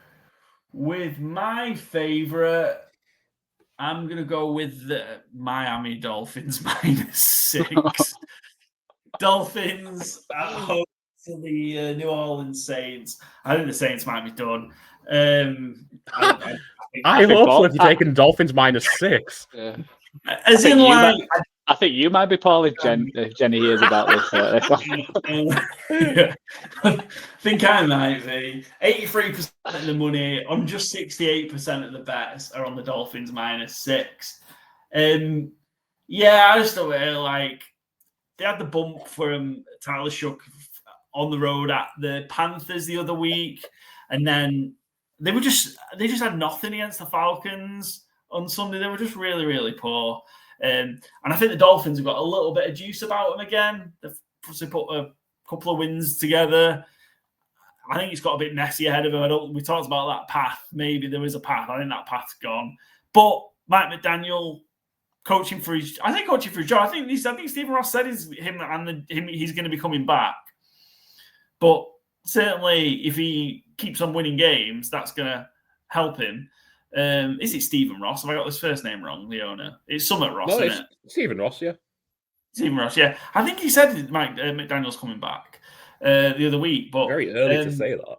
with my favorite. I'm going to go with the Miami Dolphins -6. Dolphins at home to the New Orleans Saints. I think the Saints might be done. I hope so if you're taking Dolphins -6. Yeah. As in, like, I think you might be Paul if Jenny hears about this. Yeah. I think I might be. 83% of the money on just 68% of the bets are on the Dolphins -6. Yeah, I just don't really like. They had the bump from Tyler Shook on the road at the Panthers the other week, and then they just had nothing against the Falcons on Sunday. They were just really, really poor. And I think the Dolphins have got a little bit of juice about them again. They've put a couple of wins together. I think it's got a bit messy ahead of them. We talked about that path. Maybe there is a path. I think that path's gone. But Mike McDaniel coaching for his job. I think Stephen Ross said he's going to be coming back. But certainly, if he keeps on winning games, that's going to help him. Is it Stephen Ross? Have I got his first name wrong, the owner? It's Summit Ross, isn't it? Stephen Ross, yeah. Stephen Ross, yeah. I think he said Mike McDaniel's coming back the other week. But very early to say that.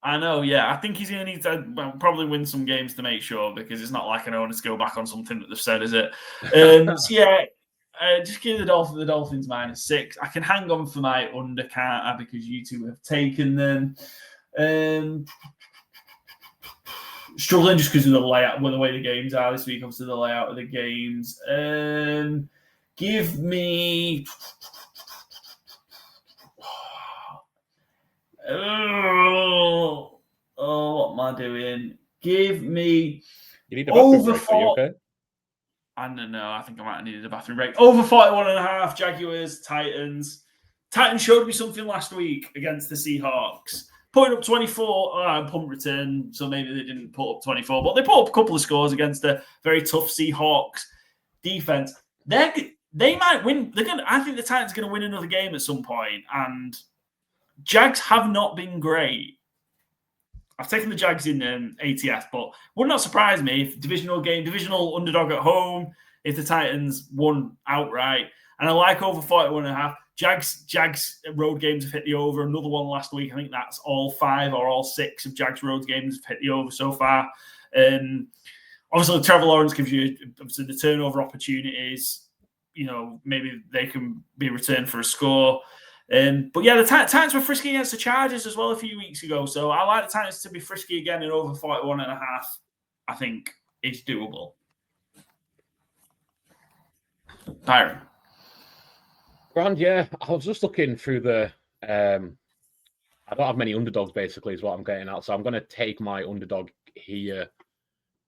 I know, yeah. I think he's going to need to probably win some games to make sure, because it's not like an owner to go back on something that they've said, is it? So yeah, just give the Dolphins -6. I can hang on for my under, can't I? Because you two have taken them. Struggling just because of the layout, the way the games are this week, obviously the layout of the games. Give me. What am I doing? Give me. You need a bathroom break. Are you okay? I don't know. I think I might have needed a bathroom break. Over 41.5. Jaguars, Titans. Titans showed me something last week against the Seahawks. Putting up 24, punt return, so maybe they didn't put up 24, but they put up a couple of scores against a very tough Seahawks defense. They might win. I think the Titans are going to win another game at some point, and Jags have not been great. I've taken the Jags in ATS, but would not surprise me if divisional underdog at home, if the Titans won outright. And I like over 41.5. Jags road games have hit the over. Another one last week. I think that's all 5 or all 6 of Jags road games have hit the over so far. Obviously, Trevor Lawrence gives you the turnover opportunities. Maybe they can be returned for a score. But yeah, the Titans were frisky against the Chargers as well a few weeks ago. So I like the Titans to be frisky again, and over 41.5, I think is doable. Byron. Grand, yeah. I was just looking through the. I don't have many underdogs, basically, is what I'm getting at. So I'm going to take my underdog here.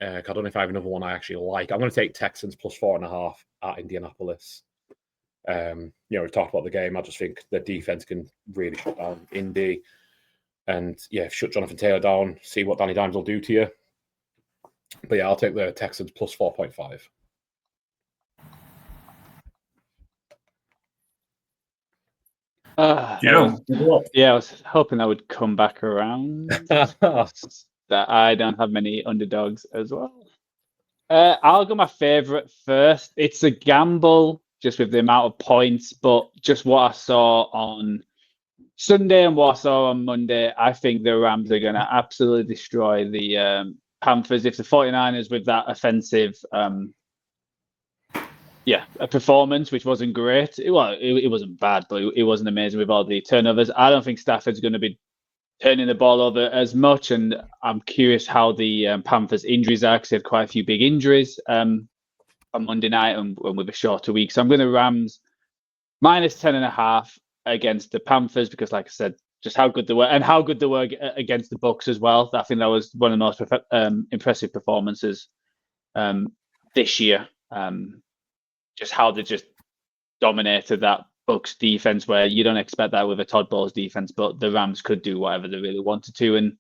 I don't know if I have another one I actually like. I'm going to take Texans plus 4.5 at Indianapolis. We've talked about the game. I just think the defense can really shut down Indy. And yeah, shut Jonathan Taylor down, see what Danny Dimes will do to you. But yeah, I'll take the Texans plus 4.5. I was hoping that would come back around. That I don't have many underdogs as well. I'll go my favorite first. It's a gamble just with the amount of points, but just what I saw on Sunday and what I saw on Monday, I think the Rams are going to absolutely destroy the Panthers. If the 49ers with that offensive a performance, which wasn't great. It wasn't bad, but it wasn't amazing with all the turnovers. I don't think Stafford's going to be turning the ball over as much, and I'm curious how the Panthers' injuries are, because they had quite a few big injuries on Monday night and with a shorter week. So I'm going to Rams minus 10.5 against the Panthers, because, like I said, just how good they were, and how good they were against the Bucs as well. I think that was one of the most impressive performances this year. Just how they just dominated that Bucs defense, where you don't expect that with a Todd Bowles defense, but the Rams could do whatever they really wanted to. And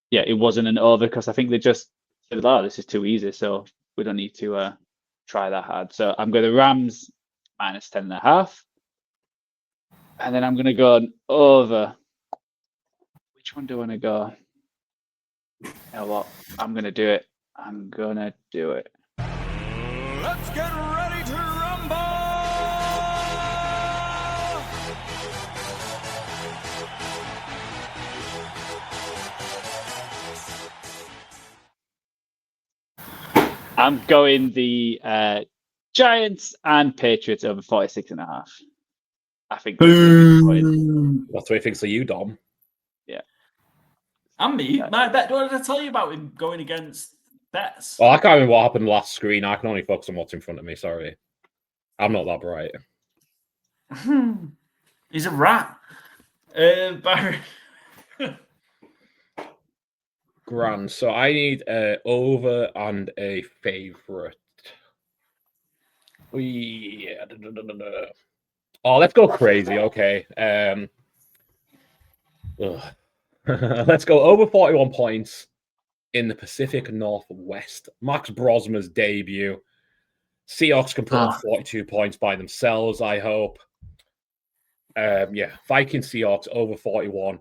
yeah, it wasn't an over, because I think they just said, this is too easy, so we don't need to try that hard. So I'm going to Rams minus 10.5. And then I'm going to go over. Which one do I want to go? You know what? I'm going to do it. Let's get ready to rumble! I'm going the Giants and Patriots over 46.5. I think. Boom. That's what he thinks of you, Dom. And me. My bet. What did I tell you about him going against bets? Oh, I can't remember what happened last screen. I can only focus on what's in front of me. Sorry. I'm not that bright. He's a rat. Barry. Grand. So I need a over and a favorite. Oh, let's go crazy. Okay. Let's go over 41 points in the Pacific Northwest. Max Brosmer's debut. Seahawks can put on 42 points by themselves, I hope. Vikings Seahawks over 41.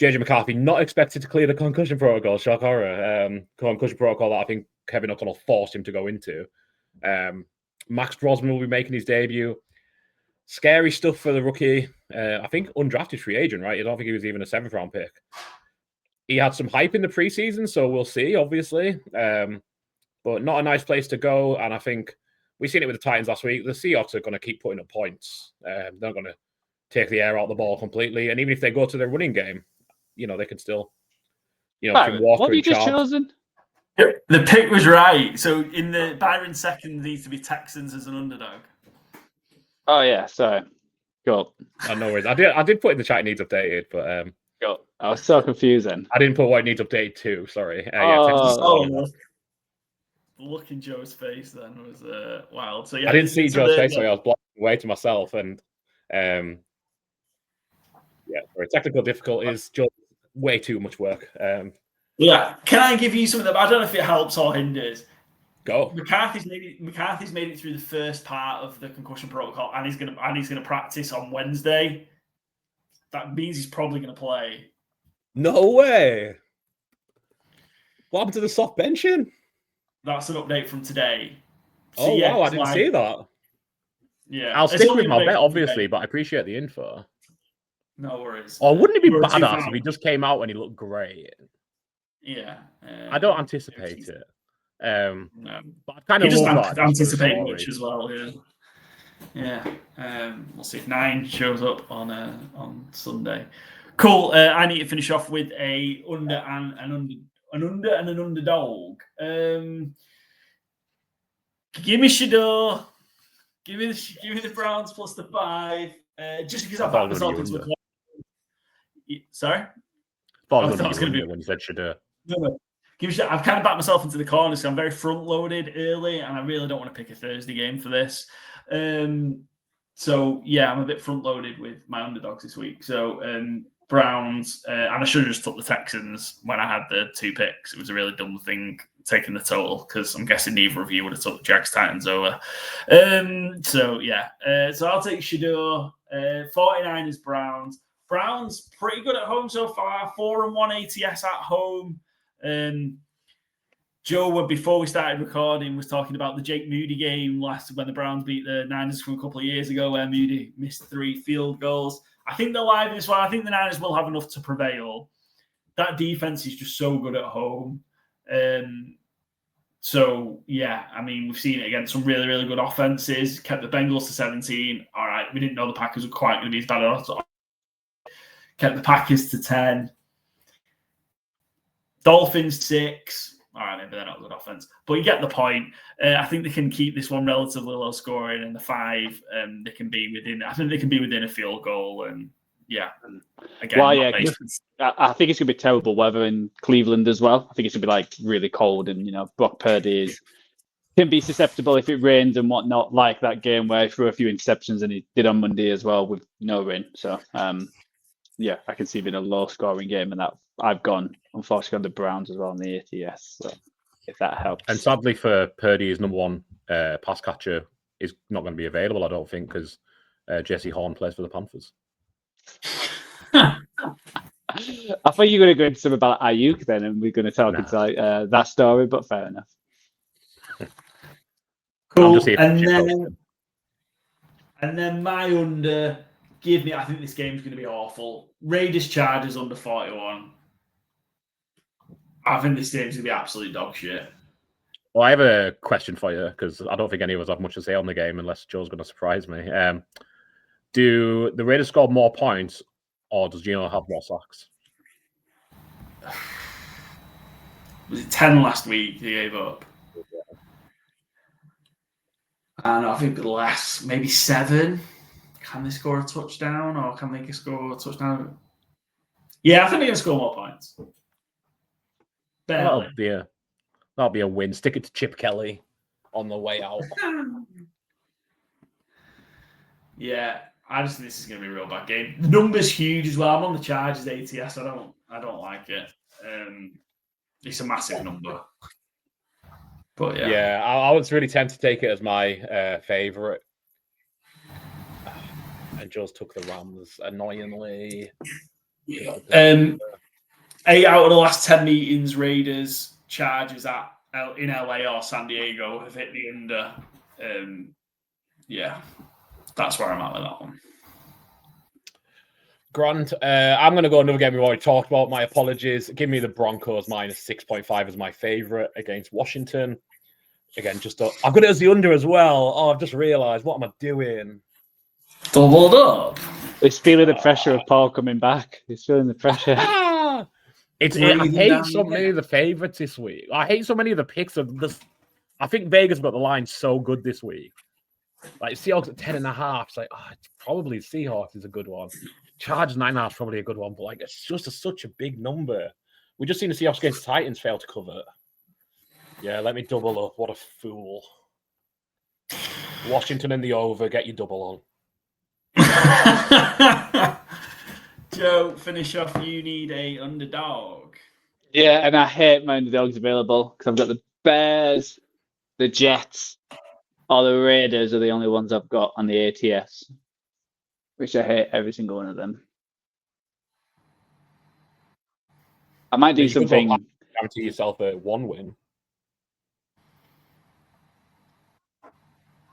JJ McCarthy not expected to clear the concussion protocol. Shock horror. Concussion protocol that I think Kevin O'Connell forced him to go into. Max Brosman will be making his debut. Scary stuff for the rookie. I think undrafted free agent, right? I don't think he was even a 7th round pick. He had some hype in the preseason, so we'll see, obviously. But not a nice place to go. And I think we've seen it with the Titans last week. The Seahawks are going to keep putting up points. They're not going to take the air out of the ball completely. And even if they go to their running game, they can still, Byron, Walker what have you just Chubb. chosen? The pick was right. So in the Byron second needs to be Texans as an underdog. Oh yeah, sorry. Cool. Oh, no worries. I did put in the chat it needs updated, but Cool. I was so confused then. I didn't put what it needs updated to. Sorry. Look in Joe's face then was wild. So yeah, I didn't see Joe's face, so I was blocking away to myself. And sorry, technical difficulties. Joe, way too much work. Can I give you something that I don't know if it helps or hinders? Go. McCarthy's made it through the first part of the concussion protocol, and he's gonna practice on Wednesday. That means he's probably gonna play. No way. What happened to the soft benching? That's an update from today. Oh wow, I didn't see that. Yeah, I'll stick with my bet, obviously, but I appreciate the info. No worries. Or wouldn't it be badass if he just came out and he looked great? Yeah. I don't anticipate it. No. But I kind of just anticipate much as well. Yeah. We'll see if 9 shows up on Sunday. Cool. I need to finish off with a under and an underdog. Give me Shador. Give me the Browns plus the 5. Just because I backed myself into a corner. Sorry? I thought it was going to be when you said Shador. No. I've kind of backed myself into the corner, so I'm very front-loaded early, and I really don't want to pick a Thursday game for this. So, I'm a bit front-loaded with my underdogs this week. So, Browns, and I should have just took the Texans when I had the 2 picks. It was a really dumb thing taking the total, because I'm guessing neither of you would have took the Jags-Titans over. So I'll take Shador. 49ers, Browns. Browns, pretty good at home so far. 4-1 ATS at home. Joe, before we started recording, was talking about the Jake Moody game when the Browns beat the Niners from a couple of years ago, where Moody missed 3 field goals. I think they're live in this one. I think the Niners will have enough to prevail. That defense is just so good at home. We've seen it against some really, really good offenses. Kept the Bengals to 17. All right, we didn't know the Packers were quite going to be as bad as kept the Packers to 10. Dolphins 6. All right, maybe they're not a good offense, but you get the point. I think they can keep this one relatively low scoring, and the 5, they can be within. I think they can be within a field goal, and again. Well, I think it's going to be terrible weather in Cleveland as well. I think it's going to be really cold, and Brock Purdy can be susceptible if it rains and whatnot, like that game where he threw a few interceptions, and he did on Monday as well with no rain. So, I can see it being a low-scoring game, and that I've gone, unfortunately, on the Browns as well on the ATS. So, if that helps. And sadly for Purdy, his number 1 pass catcher is not going to be available, I don't think, because Jesse Horn plays for the Panthers. I thought you were going to go into something about Ayuk then, and we're going to talk into that story, but fair enough. Cool. And then my under. I think this game's going to be awful. Raiders Chargers under 41. I think this game's going to be absolute dog shit. Well, I have a question for you because I don't think any of us have much to say on the game unless Joe's going to surprise me. Do the Raiders score more points or does Gino have more sacks? Was it 10 last week they gave up? And I think less, maybe 7. Can they score a touchdown or can they score a touchdown? Yeah, I think they're going to score more points. Barely. That'll be a win. Stick it to Chip Kelly on the way out. Yeah, I just think this is going to be a real bad game. The number's huge as well. I'm on the Chargers ATS. I don't like it. It's a massive number. But yeah, I was really tempted to take it as my favorite. And Joe's took the Rams annoyingly. Yeah. 8 out of the last 10 meetings, Raiders, Chargers in LA or San Diego have hit the under. Yeah, that's where I'm at with that one. Grant, I'm going to go another game we've already talked about. My apologies. Give me the Broncos minus 6.5 as my favorite against Washington. Again, I've got it as the under as well. Oh, I've just realized. What am I doing? Doubled up. He's feeling the pressure of Paul coming back. He's feeling the pressure. I hate so many of the favorites this week. I hate so many of the picks of this. I think Vegas got the line so good this week. Like Seahawks at 10.5. It's like, it's probably Seahawks is a good one. Chargers 9.5 is probably a good one, but like it's just such a big number. We just seen the Seahawks against Titans fail to cover. Yeah, let me double up. What a fool. Washington in the over. Get your double on. Joe, finish off. You need a underdog. Yeah, and I hate my underdogs available because I've got the Bears, the Jets, or the Raiders are the only ones I've got on the ATS, which I hate every single one of them. I might do something. Guarantee yourself a 1 win.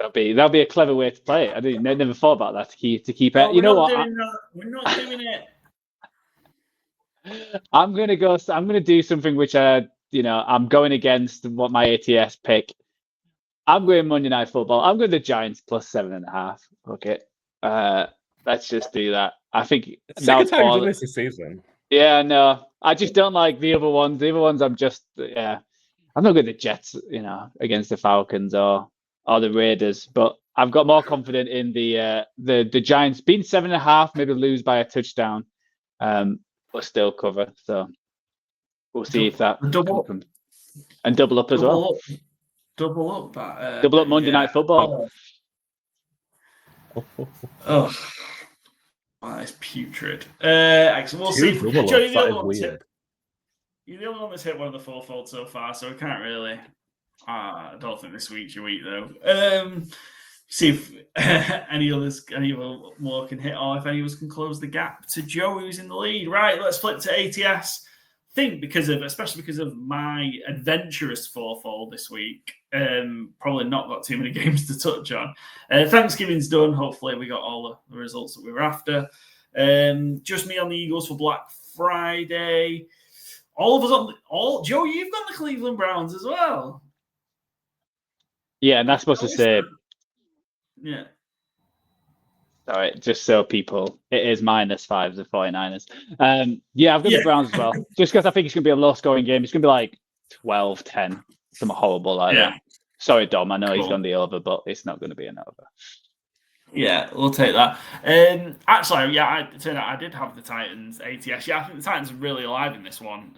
That'll be a clever way to play it. I never thought about that to keep it. You know what? We're not doing it. I'm gonna do something which I'm going against what my ATS pick. I'm going Monday Night Football. I'm going the Giants plus 7.5. Okay. Let's just do that. I think second time you've done this season. Yeah, no. I just don't like the other ones. The other ones I'm not going to Jets, against the Falcons or the Raiders, but I've got more confidence in the Giants being 7.5, maybe lose by a touchdown, but still cover. So we'll see if that double can come. And double up as well. Double up double up Monday Night Football. Oh, that is putrid. Excellent. We'll see. Joe, you're the only one that's hit one of the fourfold so far, so we can't really. I don't think this week's your week though. See if any more can hit, or if any of us can close the gap to Joe, who's in the lead. Right, let's flip to ATS. I think especially because of my adventurous fourfold this week, probably not got too many games to touch on. Thanksgiving's done. Hopefully we got all the results that we were after. Just me on the Eagles for Black Friday. All of us Joe, you've got the Cleveland Browns as well. Yeah, and that's supposed to say. Yeah. Sorry, just so people, it is -5 the 49ers. Yeah, I've got the Browns as well. Just because I think it's going to be a low-scoring game. It's going to be like 12-10, something horrible like that. Sorry, Dom, I know he's gone the over, but it's not going to be an over. Yeah, we'll take that. Actually, I did have the Titans ATS. Yeah, I think the Titans are really alive in this one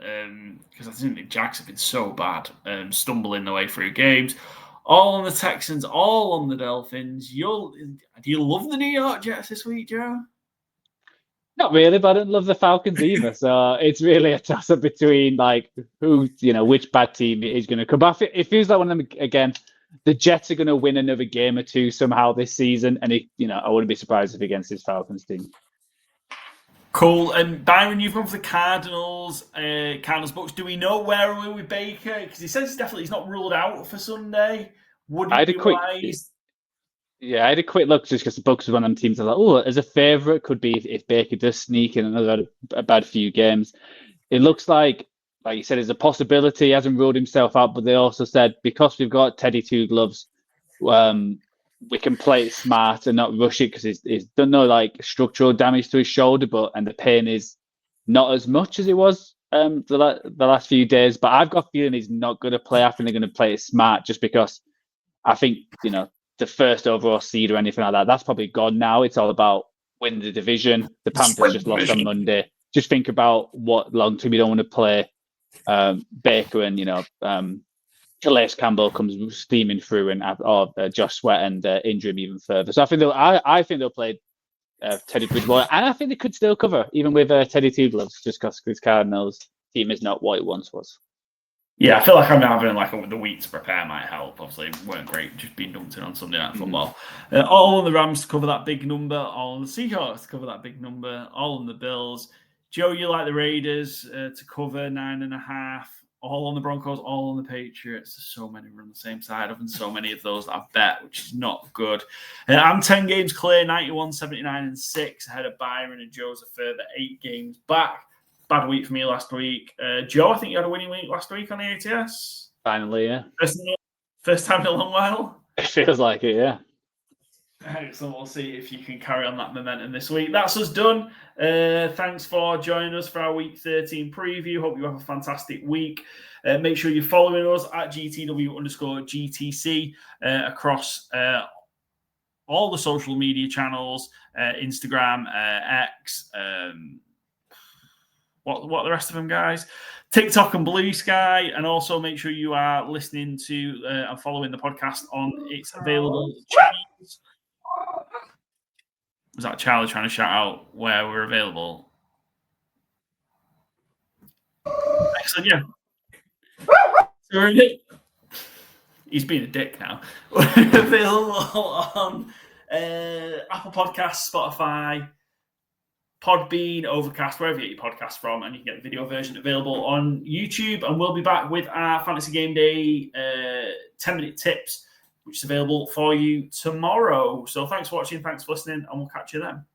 because I think the Jags have been so bad, stumbling their way through games. All on the Texans, all on the Dolphins. Do you love the New York Jets this week, Joe? Not really, but I don't love the Falcons either. So it's really a toss-up between which bad team is going to come back. It feels like one of them again. The Jets are going to win another game or two somehow this season, and I wouldn't be surprised if against this Falcons team. Cool. And Byron, you've gone for the Cardinals. Cardinals Bucks. Do we know where are we with Baker? Because he says he's not ruled out for Sunday. Would it be wise? Yeah, I had a quick look just because the Bucks was one of them teams. I was as a favourite could be if Baker does sneak in another bad few games. It looks like like you said, there's a possibility. He hasn't ruled himself out, but they also said because we've got Teddy Two Gloves, we can play it smart and not rush it because he's done no like structural damage to his shoulder, and the pain is not as much as it was the last few days. But I've got a feeling he's not going to play. I think they're going to play it smart just because I think, the first overall seed or anything like that, that's probably gone now. It's all about winning the division. The Panthers just lost on Monday. Just think about what long term you don't want to play Baker and, Calais Campbell comes steaming through, and or Josh Sweat and injure him even further. So I think they'll play Teddy Bridgewater, and I think they could still cover even with Teddy Two Gloves, just because Chris Cardinals' team is not what it once was. Yeah, I feel like I'm having the week to prepare might help. Obviously, it weren't great just being dumped in on Sunday Night Football. All on the Rams to cover that big number, all on the Seahawks to cover that big number, all on the Bills. Joe, you like the Raiders to cover 9.5. All on the Broncos, all on the Patriots. There's so many we're on the same side of, and so many of those that I've bet, which is not good. I'm 10 games clear, 91, 79, and 6 ahead of Byron, and Joe's a further 8 games back. Bad week for me last week. Joe, I think you had a winning week last week on the ATS. Finally, yeah. First time in a long while. It feels like it, yeah. Excellent. We'll see if you can carry on that momentum this week. That's us done. Thanks for joining us for our Week 13 preview. Hope you have a fantastic week. Make sure you're following us at GTW_GTC across all the social media channels, Instagram, X, what are the rest of them, guys? TikTok and Blue Sky. And also make sure you are listening to and following the podcast on its available channels. Was that Charlie trying to shout out where we're available? Excellent, yeah. So he's being a dick now. We're available on Apple Podcasts, Spotify, Podbean, Overcast, wherever you get your podcasts from, and you can get the video version available on YouTube. And we'll be back with our Fantasy Game Day 10-minute tips, which is available for you tomorrow. So thanks for watching, thanks for listening, and we'll catch you then.